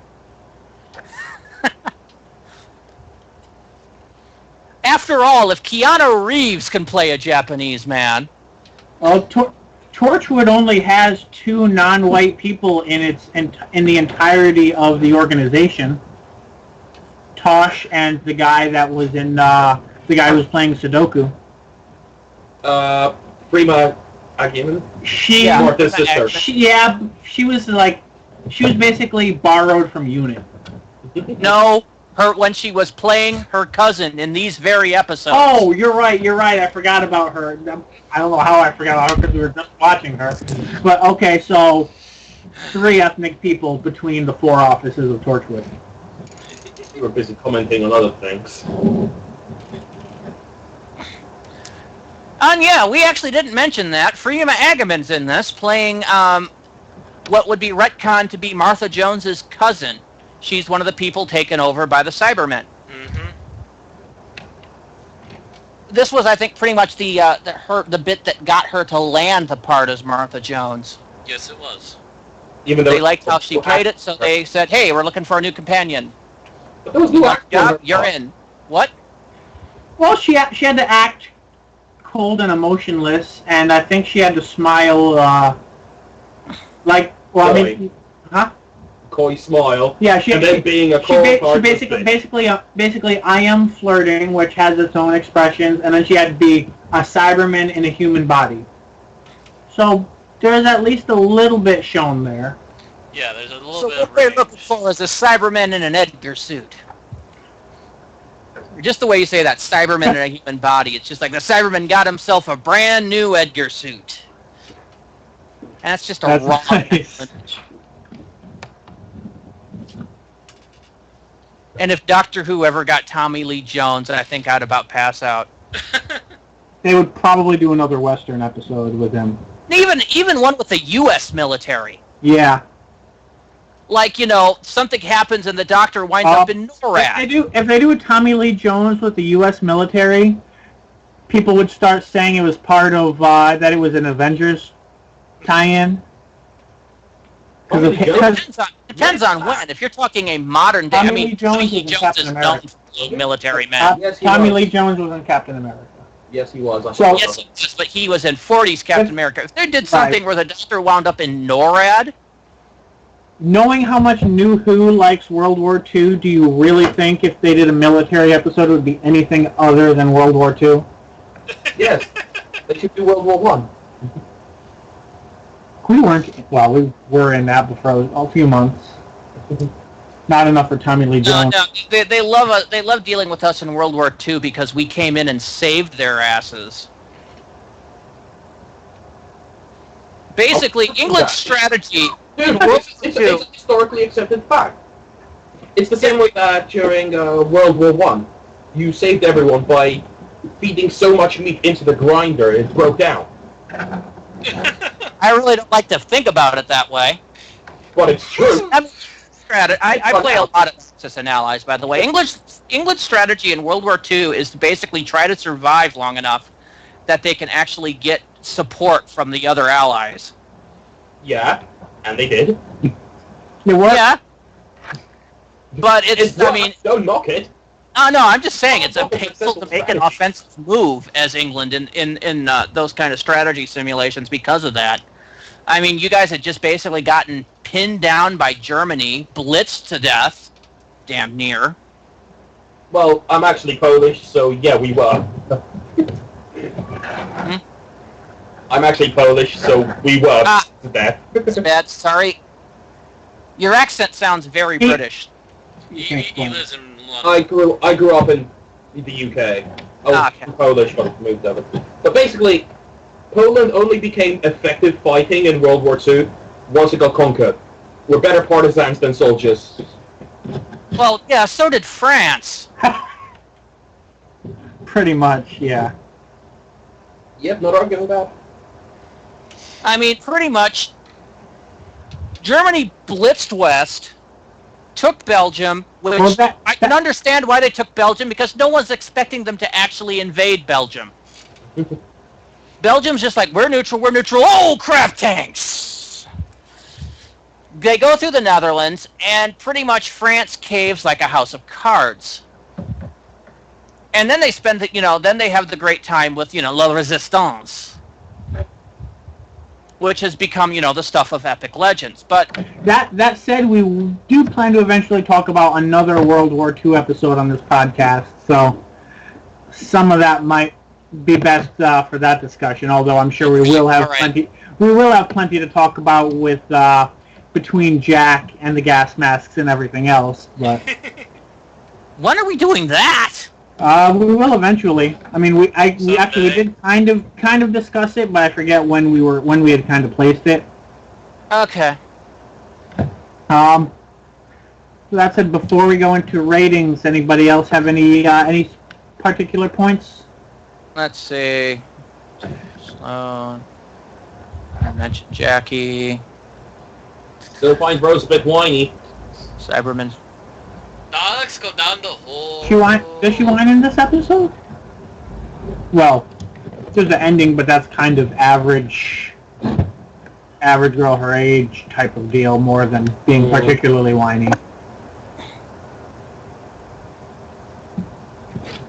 After all, if Keanu Reeves can play a Japanese man... Well, Torchwood only has 2 non-white people in the entirety of the organization. Tosh and the guy that was in the guy who was playing Sudoku. Prima Agiman? Martha's sister. She was basically borrowed from Unit. No, when she was playing her cousin in these very episodes. Oh, you're right. I forgot about her. I don't know how I forgot about her because we were just watching her. But okay, so 3 ethnic people between the 4 offices of Torchwood. We were busy commenting on other things. And yeah, we actually didn't mention that. Freema Agamon's in this, playing what would be retconned to be Martha Jones's cousin. She's one of the people taken over by the Cybermen. Mm-hmm. This was, I think, pretty much the bit that got her to land the part as Martha Jones. Yes, it was. Even though they liked how she played it, so they said, "Hey, we're looking for a new companion." But there was no job, you're in. What? Well, she had to act cold and emotionless, and I think she had to smile, coy smile. Yeah, being a basically, I am flirting, which has its own expressions, and then she had to be a Cyberman in a human body. So there's at least a little bit shown there. Yeah, there's a little bit. So of what they're looking for is a Cyberman in an Edgar suit. Just the way you say that, Cyberman in a human body. It's just like the Cyberman got himself a brand new Edgar suit. And that's just a wrong image. And if Doctor Who ever got Tommy Lee Jones, I think I'd about pass out. They would probably do another Western episode with him. Even one with the U.S. military. Yeah. Like, something happens and the Doctor winds up in NORAD. If they do a Tommy Lee Jones with the U.S. military, people would start saying it was part of that it was an Avengers tie-in. Depends on when. If you're talking a modern day, Tommy Lee Jones Lee was in Jones Captain is America. known for being military man. Yes, he Tommy was. Lee Jones was in Captain America. Yes, he was. Yes, he was, but he was in 40s Captain America. If they did something where the Doctor wound up in NORAD, knowing how much New Who likes World War II, do you really think if they did a military episode it would be anything other than World War II? Yes, they should do World War One. We weren't. Well, we were in that for a few months. Not enough for Tommy Lee Jones. No, they love dealing with us in World War II because we came in and saved their asses. Basically, England's strategy in World War It's II. a historically accepted fact. It's the same way that during World War One, you saved everyone by feeding so much meat into the grinder it broke down. I really don't like to think about it that way. But it's true. I play a lot of Axis and Allies, by the way. England's strategy in World War II is to basically try to survive long enough that they can actually get support from the other allies. Yeah, and they did. Yeah. But don't knock it. Oh, no, I'm just saying it's a painful to make an offensive move as England in those kind of strategy simulations because of that. I mean, you guys had just basically gotten pinned down by Germany, blitzed to death, damn near. Well, I'm actually Polish, so yeah, we were. I'm actually Polish, so we were to death. Bad, sorry. Your accent sounds very British. He lives in London. I grew up in the UK. I was Polish, but moved over. But basically, Poland only became effective fighting in World War II once it got conquered. We're better partisans than soldiers. Well, yeah, so did France. Pretty much, yeah. Yep, not arguing that. I mean, pretty much, Germany blitzed west, took Belgium, which I can understand why they took Belgium, because no one's expecting them to actually invade Belgium. Belgium's just like, we're neutral, oh, crap tanks! They go through the Netherlands, and pretty much France caves like a house of cards. And then they spend, then they have the great time with, La Resistance, which has become, the stuff of epic legends. But that said, we do plan to eventually talk about another World War II episode on this podcast, so some of that might be best for that discussion. Although I'm sure we will have plenty. We will have plenty to talk about with between Jack and the gas masks and everything else. But when are we doing that? We will eventually. I mean, we did kind of discuss it, but I forget when we had kind of placed it. Okay. So that said, before we go into ratings, anybody else have any particular points? Let's see. I mentioned Jackie. Still find Rose a bit whiny. Cyberman. Dogs go down the hole. Does she whine in this episode? Well, there's the ending, but that's kind of average girl her age type of deal, more than being particularly whiny.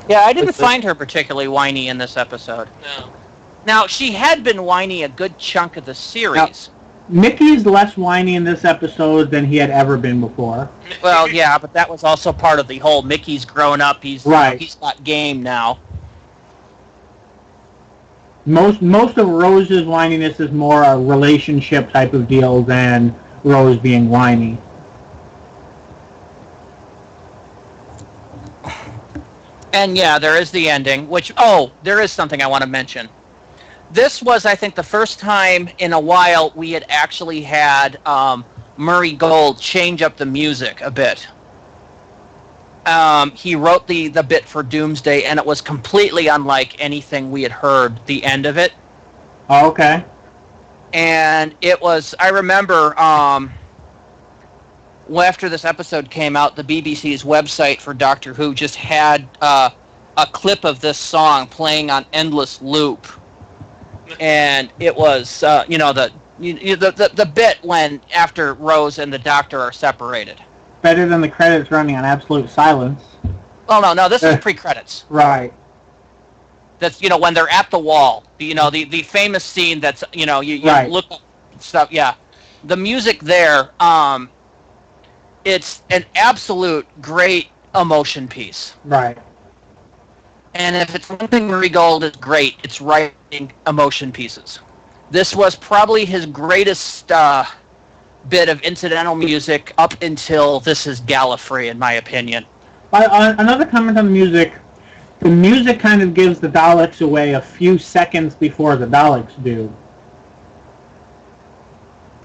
Yeah, I didn't find her particularly whiny in this episode. No. Now, she had been whiny a good chunk of the series. Mickey's less whiny in this episode than he had ever been before. Well, yeah, but that was also part of the whole Mickey's grown up, he's got game now. Most of Rose's whininess is more a relationship type of deal than Rose being whiny. And yeah, there is the ending, which, there is something I want to mention. This was, I think, the first time in a while we had actually had Murray Gold change up the music a bit. He wrote the bit for Doomsday, and it was completely unlike anything we had heard, the end of it. Oh, okay. And it was, I remember, after this episode came out, the BBC's website for Doctor Who just had a clip of this song playing on endless loop, and it was the bit when after Rose and the Doctor are separated. Better than the credits running on absolute silence. Oh no, this is pre-credits. Right. That's when they're at the wall. The famous scene that's you right. look up stuff. Yeah, the music there. It's an absolute great emotion piece. Right. And if it's one thing Murray Gold is great, it's writing emotion pieces. This was probably his greatest bit of incidental music up until This Is Gallifrey, in my opinion. Another comment on the music. The music kind of gives the Daleks away a few seconds before the Daleks do.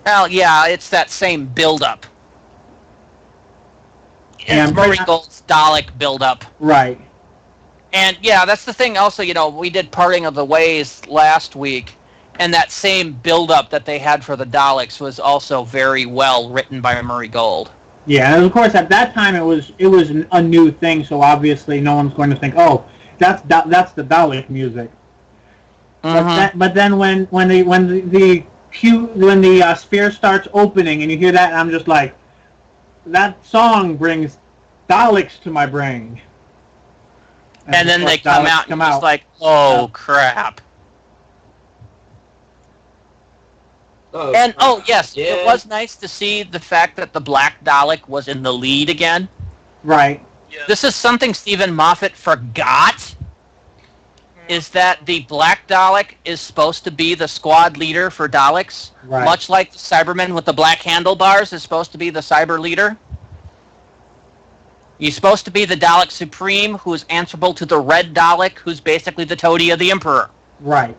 Well, yeah, it's that same build-up. It's Murray Gold's Dalek build-up. Right. And, yeah, that's the thing also, we did Parting of the Ways last week, and that same build-up that they had for the Daleks was also very well written by Murray Gold. Yeah, and of course at that time it was a new thing, so obviously no one's going to think, oh, that's the Dalek music. Mm-hmm. But then when the sphere starts opening and you hear that, I'm just like, that song brings Daleks to my brain. And then they come out and it's like, oh crap. Oh, and yes, yeah. It was nice to see the fact that the Black Dalek was in the lead again. Right. Yeah. This is something Stephen Moffat forgot. Is that the Black Dalek is supposed to be the squad leader for Daleks, right. Much like the Cyberman with the black handlebars is supposed to be the cyber leader. He's supposed to be the Dalek Supreme, who is answerable to the Red Dalek, who's basically the toady of the Emperor. Right.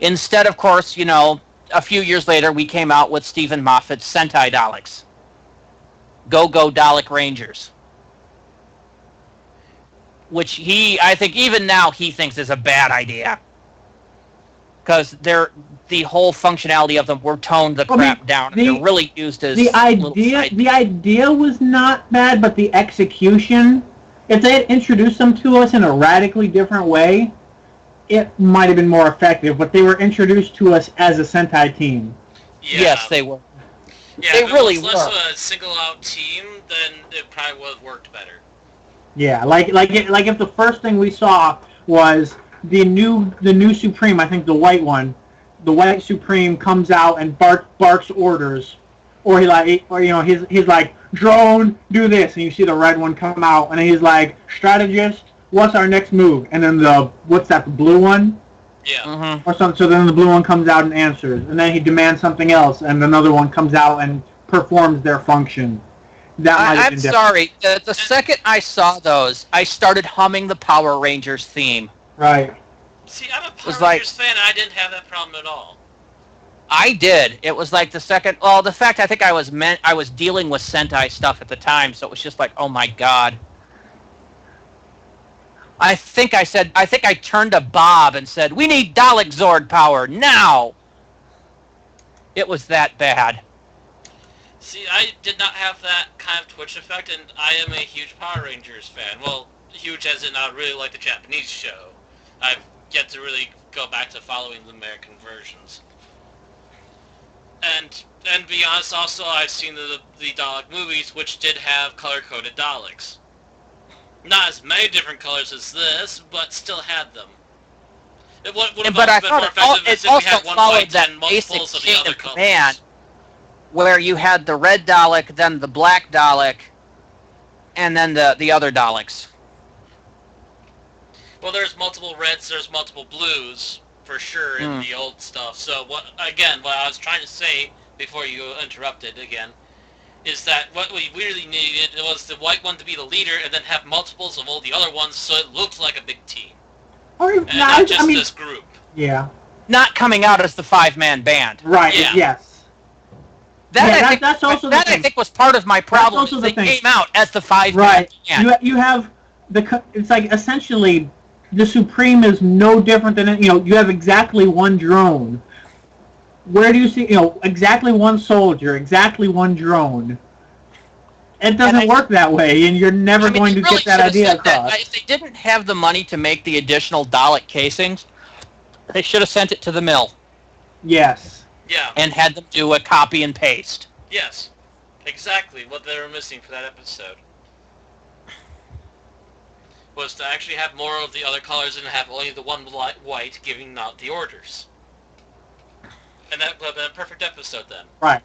Instead, of course, a few years later, we came out with Stephen Moffat's Sentai Daleks. Go Dalek Rangers. Which I think even now he thinks is a bad idea. Because the whole functionality of them were toned the crap down. And they're really used as the idea was not bad, but the execution, if they had introduced them to us in a radically different way, it might have been more effective. But they were introduced to us as a Sentai team. Yeah. Yes, they were. Yeah, they really were. If it was less of a single-out team, then it probably would have worked better. Yeah, like if the first thing we saw was the new Supreme, I think the white one, the white Supreme comes out and barks orders, or he's like, drone, do this, and you see the red one come out, and he's like, strategist, what's our next move? And then the blue one? Yeah. Mm-hmm. Or something. So then the blue one comes out and answers, and then he demands something else, and another one comes out and performs their function. I'm sorry. The second I saw those, I started humming the Power Rangers theme. Right. See, I'm a Power Rangers fan, and I didn't have that problem at all. I did. It was like the second. Well, the fact I think I was dealing with Sentai stuff at the time, so it was just like, oh my god. I think I turned to Bob and said, "We need Dalek Zord power now." It was that bad. See, I did not have that kind of Twitch effect, and I am a huge Power Rangers fan. Well, huge as in I really like the Japanese show. I've yet to really go back to following the American versions. And to be honest, also, I've seen the Dalek movies, which did have color-coded Daleks. Not as many different colors as this, but still had them. It would have been more effective if we had one white and multiples of the other colors. Where you had the red Dalek, then the black Dalek, and then the other Daleks. Well, there's multiple reds, there's multiple blues, for sure, in the old stuff. So, what I was trying to say, before you interrupted again, is that what we really needed was the white one to be the leader, and then have multiples of all the other ones, so it looked like a big team. Not just this group. Yeah. Not coming out as the 5-man band. Right, yeah. Yes. I think was part of my problem. They came out as the 5-man band. You have it's like essentially the Supreme is no different than you have exactly one drone. Where do you see exactly one soldier, exactly one drone? it doesn't work that way, and you're never going to get that idea across. If they didn't have the money to make the additional Dalek casings, they should have sent it to the mill. Yes. Yeah. And had them do a copy and paste. Yes. Exactly what they were missing for that episode. Was to actually have more of the other colors and have only the one white giving out the orders. And that would have been a perfect episode then. Right.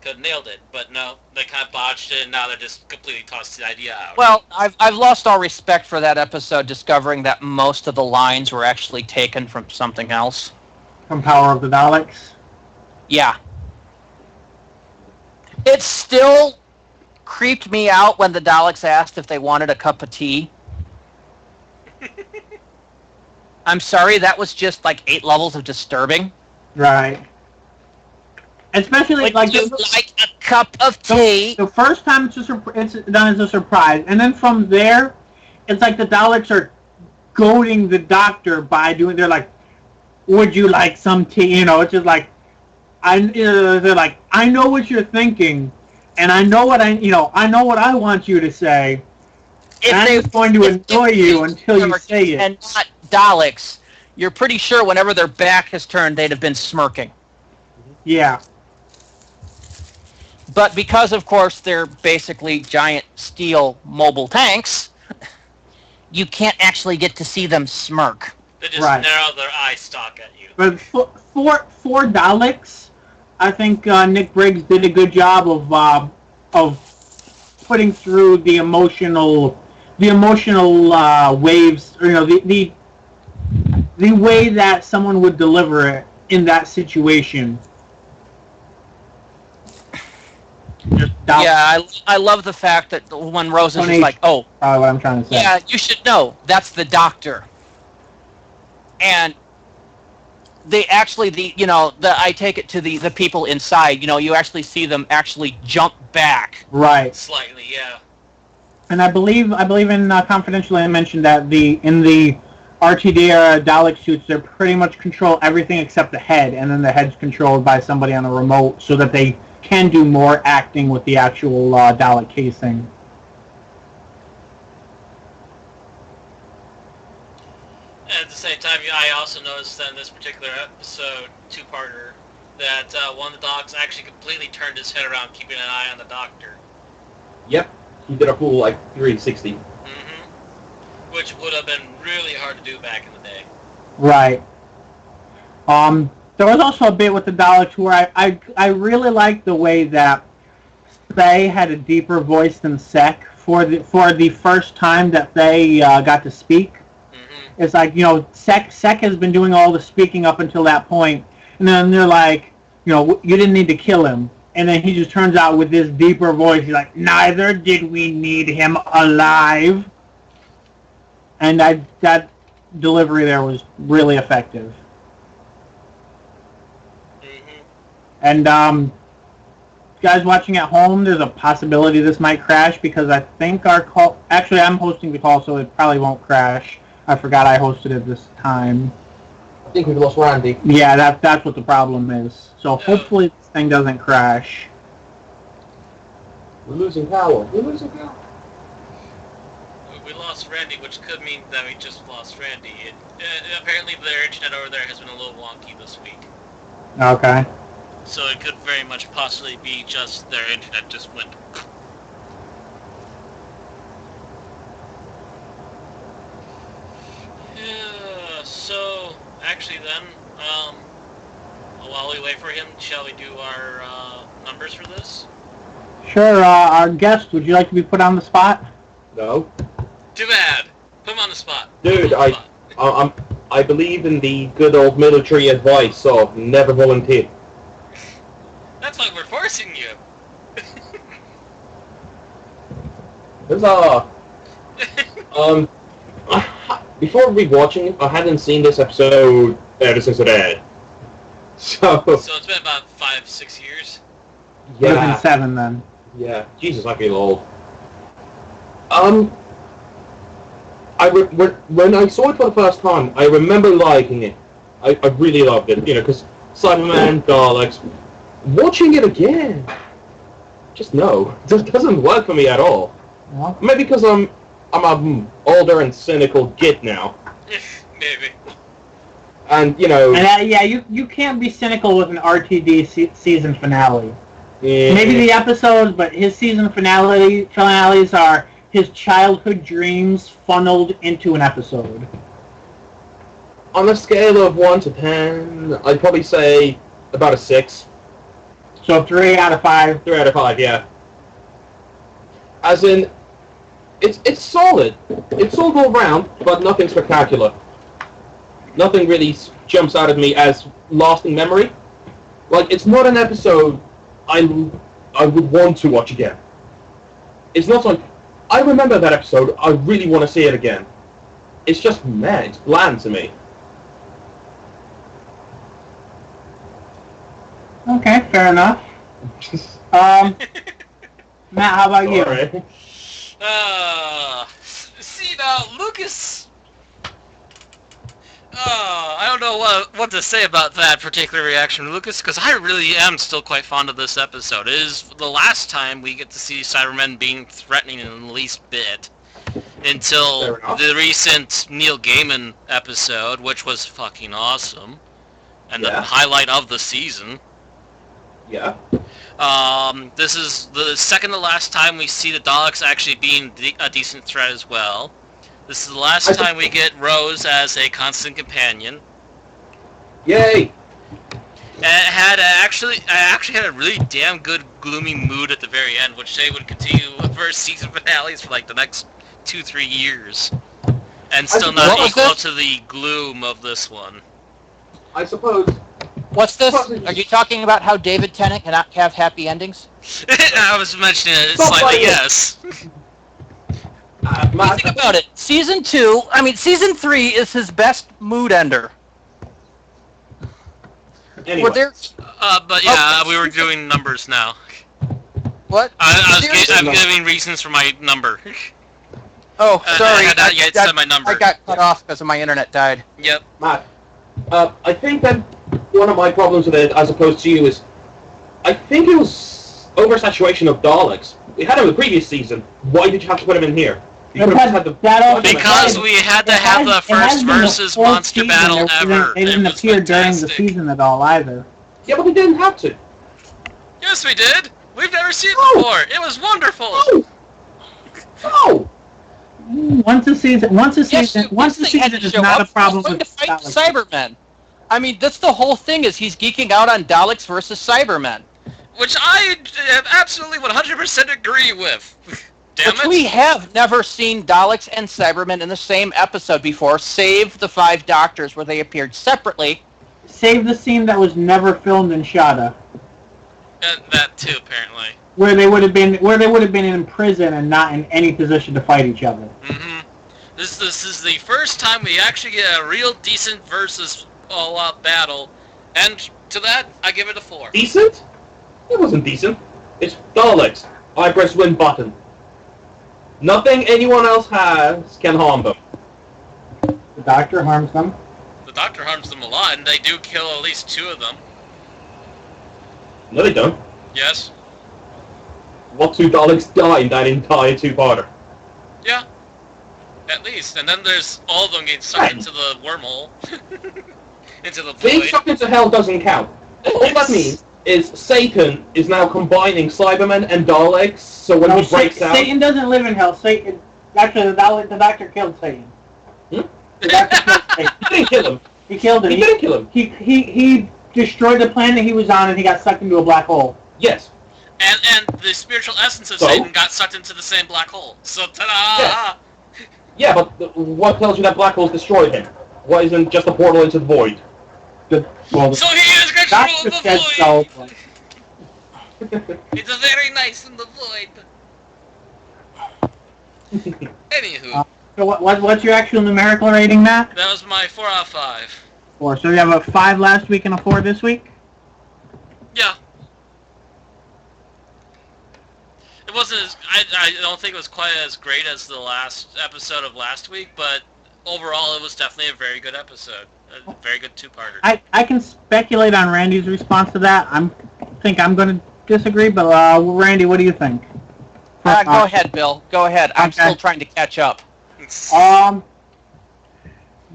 Could have nailed it, but no, they kind of botched it, and now they're just completely tossed the idea out. Well, I've lost all respect for that episode, discovering that most of the lines were actually taken from something else. From Power of the Daleks? Yeah. It still creeped me out when the Daleks asked if they wanted a cup of tea. I'm sorry, that was just like 8 levels of disturbing. Right. Especially like a cup of tea. The first time it's done as a surprise, and then from there, it's like the Daleks are goading the Doctor by doing. They're like, "Would you like some tea?" You know, it's just like, they're like, "I know what you're thinking, and I know what I know what I want you to say. And I'm just going to annoy you until you say it." And not Daleks. You're pretty sure whenever their back has turned, they'd have been smirking. Yeah. But because, of course, they're basically giant steel mobile tanks, you can't actually get to see them smirk. They just narrow their eye stalk at you. But for Daleks, I think Nick Briggs did a good job of putting through the emotional waves, or, you know, the way that someone would deliver it in that situation. Yeah, I love the fact that when Rose is just like, "Oh, what I'm trying to say." Yeah, you should know that's the Doctor, and they actually I take it to the people inside. You know, you actually see them actually jump back. Right. Slightly, yeah. And I believe in Confidential I mentioned that in the RTD Dalek suits, they pretty much control everything except the head, and then the head's controlled by somebody on a remote, so that they can do more acting with the actual Dalek casing. And at the same time, I also noticed that in this particular episode, two-parter, that one of the Daleks actually completely turned his head around, keeping an eye on the Doctor. Yep, he did a full 360. Mm-hmm. Which would have been really hard to do back in the day. Right. There was also a bit with the Daleks where I really liked the way that Faye had a deeper voice than Sek for the first time that Faye got to speak. Mm-hmm. It's like, Sek has been doing all the speaking up until that point, and then they're like, you didn't need to kill him. And then he just turns out with this deeper voice, he's like, neither did we need him alive. And that delivery there was really effective. And guys watching at home, there's a possibility this might crash because I think our call... Actually, I'm hosting the call, so it probably won't crash. I forgot I hosted it this time. I think we've lost Randy. Yeah, that's what the problem is. So hopefully this thing doesn't crash. We're losing power. We lost Randy, which could mean that we just lost Randy. Apparently their internet over there has been a little wonky this week. Okay. So it could very much possibly be just their internet just went. Yeah, so actually then, while we wait for him, shall we do our numbers for this? Sure. Our guest, would you like to be put on the spot? No. Too bad. Put him on the spot. Dude, I believe in the good old military advice, so never volunteer. That's why we're forcing you. Huzzah! Before rewatching it, I hadn't seen this episode since it aired. So it's been about 5-6 years? Yeah. Would have been 7 then. Yeah. Jesus, I feel old. When I saw it for the first time, I remember liking it. I really loved it, because Cyberman, Daleks. Watching it again, just no. It just doesn't work for me at all. Well, Maybe because I'm a older and cynical git now. Maybe. And, and yeah, you can't be cynical with an RTD season finale. Yeah. Maybe the episodes, but his season finales are his childhood dreams funneled into an episode. On a scale of 1 to 10, I'd probably say about a 6. So 3 out of 5. 3 out of 5, yeah. As in, it's solid. It's solid all round, but nothing spectacular. Nothing really jumps out at me as lasting memory. Like, it's not an episode I would want to watch again. It's not like, I remember that episode, I really want to see it again. It's just, man, it's bland to me. Okay, fair enough. Matt, how about you? Right. See now, Lucas. I don't know what to say about that particular reaction, Lucas, because I really am still quite fond of this episode. It is the last time we get to see Cybermen being threatening in the least bit until the recent Neil Gaiman episode, which was fucking awesome, and the highlight of the season. Yeah. This is the second to last time we see the Daleks actually being a decent threat as well. This is the last time we get Rose as a constant companion. Yay! And I actually had a really damn good gloomy mood at the very end, which they would continue for season finales for like the next 2-3 years, and still not equal to the gloom of this one. I suppose. What's this? Are you talking about how David Tennant cannot have happy endings? I was mentioning it slightly, yes. Think about it. Season 3 is his best mood ender. Anyway. But yeah, we were doing numbers now. What? I'm giving reasons for my number. Oh, sorry. I had not yet said my number. I got cut off because my internet died. Yep. Matt, I think that one of my problems with it, as opposed to you, is I think it was oversaturation of Daleks. We had him in the previous season. Why did you have to put him in here? Because we had to have the first versus monster battle ever. They didn't appear during the season at all either. Yeah, but we didn't have to. Yes, we did. We've never seen it before. It was wonderful. No. Once a season is not a problem with to fight Cybermen. I mean, that's the whole thing. Is he's geeking out on Daleks versus Cybermen, which I absolutely 100% agree with. Damn it. We have never seen Daleks and Cybermen in the same episode before, save the 5 Doctors where they appeared separately. Save the scene that was never filmed in Shada. That too, apparently. Where they would have been in prison and not in any position to fight each other. Mm-hmm. This is the first time we actually get a real decent versus all-out battle, and to that I give it a 4. Decent? It wasn't decent. It's Daleks. I press win button. Nothing anyone else has can harm them. The Doctor harms them. The Doctor harms them a lot, and they do kill at least 2 of them. No, they don't. Yes. What 2 Daleks die in that entire 2-parter? Yeah. At least. And then there's all of them getting sucked into the wormhole. Into the void. Being sucked into hell doesn't count. All that means is Satan is now combining Cybermen and Daleks, so when he breaks out... Satan doesn't live in hell. Satan... Actually, the Doctor killed Satan. The Doctor killed Satan. He didn't kill him. He killed him. He didn't kill him. He destroyed the planet he was on and he got sucked into a black hole. Yes. And the spiritual essence of Satan got sucked into the same black hole. So, ta-da! Yeah, but what tells you that black hole's destroyed him? Why isn't just a portal into the void? So he is control of the void! It's very nice in the void. Anywho. So what's your actual numerical rating, Matt? That was my 4 out of 5. 4. So you have a 5 last week and a 4 this week? Yeah. It wasn't as... I don't think it was quite as great as the last episode of last week, but overall it was definitely a very good episode. A very good 2-parter. I can speculate on Randy's response to that. I think I'm going to disagree, but Randy, what do you think? Go ahead, Bill. Go ahead. I'm still trying to catch up.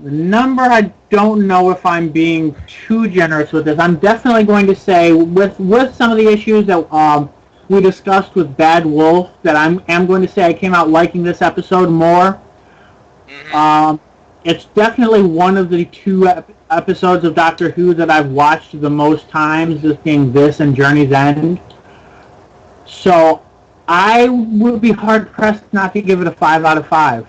The number, I don't know if I'm being too generous with this. I'm definitely going to say, with some of the issues that we discussed with Bad Wolf, that I'm going to say I came out liking this episode more. Mm-hmm. It's definitely one of the two episodes of Doctor Who that I've watched the most times, this being this and Journey's End. So I would be hard-pressed not to give it a 5 out of 5.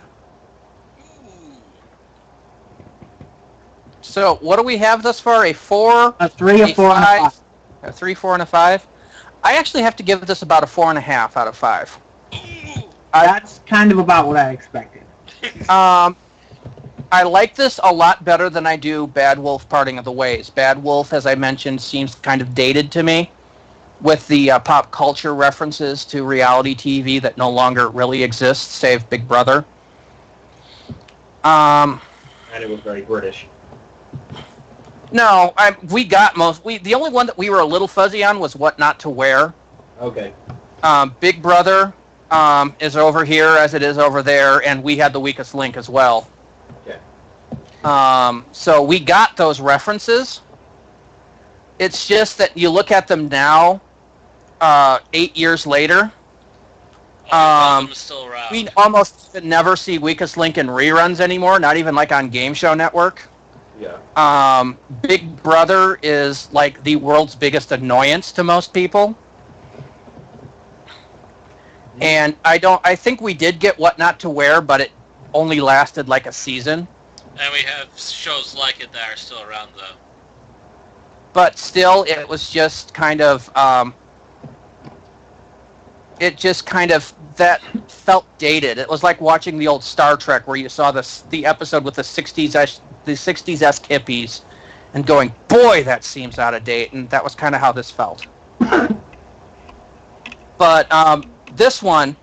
So what do we have thus far? A 4, a 3, a 4, 5, and a 5. A 3, 4, and a 5. I actually have to give this about a 4.5 out of 5. That's kind of about what I expected. I like this a lot better than I do Bad Wolf Parting of the Ways. Bad Wolf, as I mentioned, seems kind of dated to me, with the pop culture references to reality TV that no longer really exists, save Big Brother. And it was very British. No, we got most. The only one that we were a little fuzzy on was What Not to Wear. Okay. Big Brother is over here as it is over there, and we had The Weakest Link as well. Okay. So we got those references. It's just that you look at them now, 8 years later. Still around. We almost never see Weakest Link in reruns anymore, not even like on Game Show Network. Yeah. Big Brother is like the world's biggest annoyance to most people. And I think we did get What Not to Wear, but it only lasted like a season. And we have shows like it that are still around, though. But still, it was just kind of, that felt dated. It was like watching the old Star Trek where you saw the episode with the 60s hippies and going, boy, that seems out of date. And that was kind of how this felt. But this one,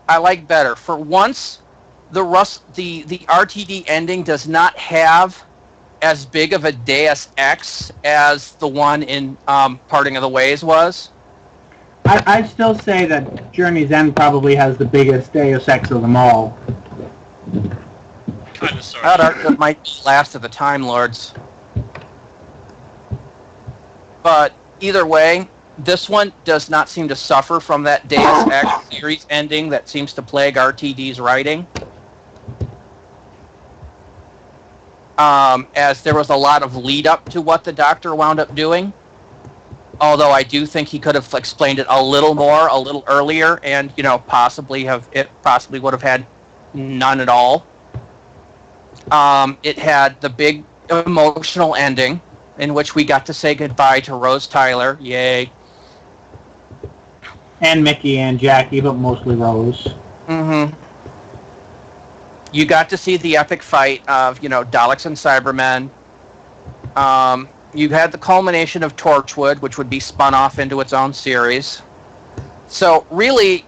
I like better. For once, the RTD ending does not have as big of a Deus Ex as the one in Parting of the Ways was. I'd still say that Journey's End probably has the biggest Deus Ex of them all. Kind of, sort I'd of. argue it might be Last of the Time Lords. But either way, this one does not seem to suffer from that Deus Ex series ending that seems to plague RTD's writing. As there was a lot of lead up to what the Doctor wound up doing. Although I do think he could have explained it a little more, a little earlier, and possibly would have had none at all. It had the big emotional ending in which we got to say goodbye to Rose Tyler. Yay. And Mickey and Jackie, but mostly Rose. Mm-hmm. You got to see the epic fight of, Daleks and Cybermen. You had the culmination of Torchwood, which would be spun off into its own series. So really,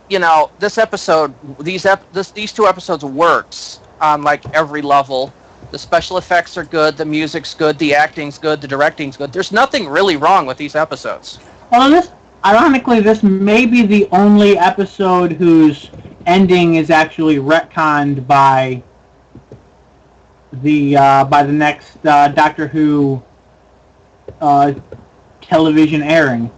this episode, these two episodes works on like every level. The special effects are good, the music's good, the acting's good, the directing's good. There's nothing really wrong with these episodes. Well, ironically, this may be the only episode whose ending is actually retconned by the next Doctor Who television airing.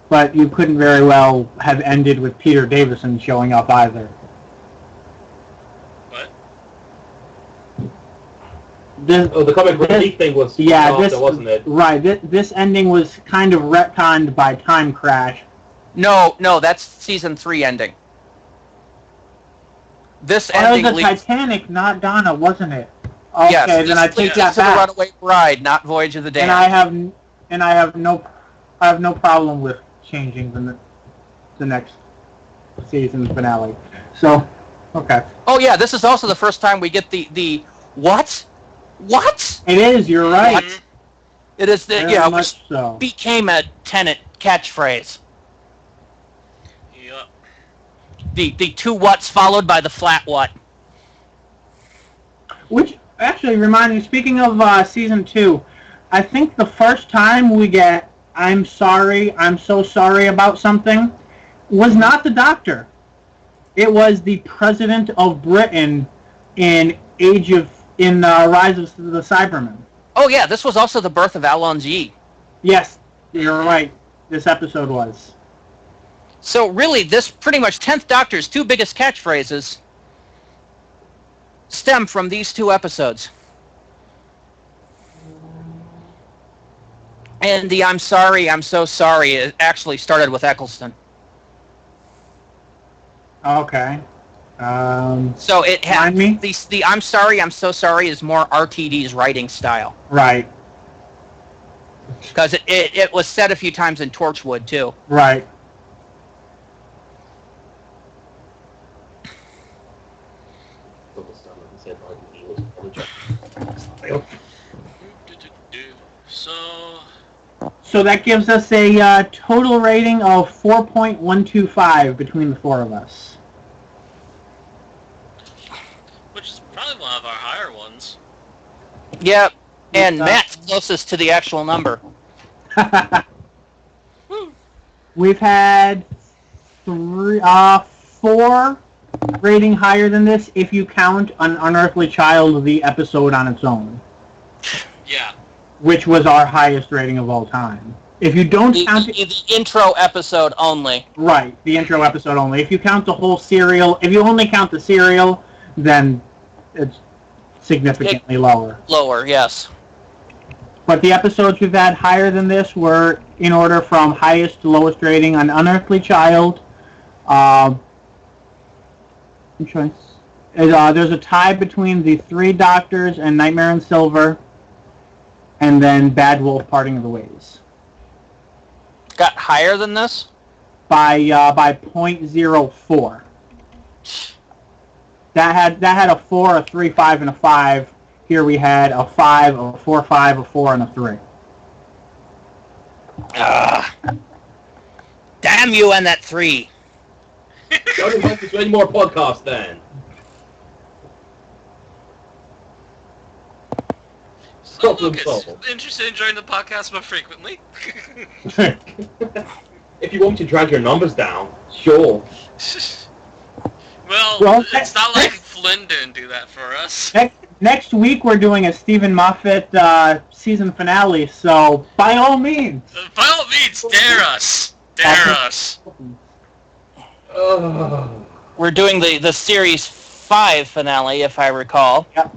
But you couldn't very well have ended with Peter Davison showing up either. What? The comic relief thing was wasn't it? Right. This ending was kind of retconned by Time Crash. No, that's season 3 ending. This ending was the Titanic, not Donna, wasn't it? Okay, yes, then I take that back. back. Runaway Bride, not Voyage of the Damned. And I have no problem with changing the next season finale. So, okay. Oh yeah, this is also the first time we get the what? What? It is. You're right. What? It is much so. Became a Tennant catchphrase. Yep. The two whats followed by the flat what. Which actually reminds me, speaking of season 2, I think the first time we get I'm sorry, I'm so sorry about something was not the Doctor. It was the President of Britain in Rise of the Cybermen. Oh yeah, this was also the birth of Alonzi. Yes, you're right. This episode was. So really, this pretty much 10th Doctor's two biggest catchphrases stem from these two episodes. And the "I'm sorry, I'm so sorry" it actually started with Eccleston. Okay. So it had me? the "I'm sorry, I'm so sorry" is more RTD's writing style. Right. Because it was said a few times in Torchwood too. Right. So that gives us a total rating of 4.125 between the four of us. Which is probably one of our higher ones. Yep. And Matt's closest to the actual number. We've had 4 rating higher than this if you count An Unearthly Child, the episode on its own. Yeah. Which was our highest rating of all time. If you don't count the intro episode only. Right, the intro episode only. If you count the whole serial, if you only count the serial, then it's significantly lower. Lower, yes. But the episodes we've had higher than this were in order from highest to lowest rating on Unearthly Child. There's a tie between the Three Doctors and Nightmare in Silver, and then Bad Wolf: Parting of the Ways. Got higher than this? By 0.04. That had a 4, a 3, 5, and a 5. Here we had a 5, a 4, 5, a 4, and a 3. Damn you and that 3. Don't invite us to any more podcasts then. So Lucas, interested in joining the podcast more frequently? If you want to drag your numbers down, sure. Well, it's not like Flynn didn't do that for us. Next week we're doing a Stephen Moffat season finale, so by all means. By all means, dare us. Dare us. We're doing the Series 5 finale, if I recall. Yep.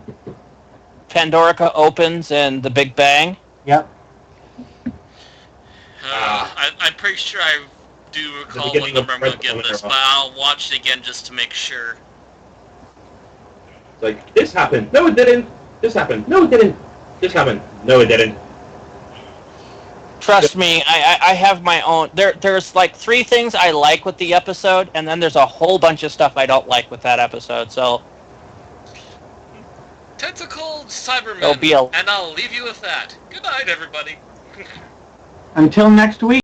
Pandorica opens and the Big Bang. Yep. I'm pretty sure I do recall what number I'm going to give this, but I'll watch it again just to make sure. It's like, this happened. No, it didn't. This happened. No, it didn't. This happened. No, it didn't. Trust me, I have my own. There's like 3 things I like with the episode, and then there's a whole bunch of stuff I don't like with that episode, so... Tentacle Cybermen, and I'll leave you with that. Good night, everybody. Until next week.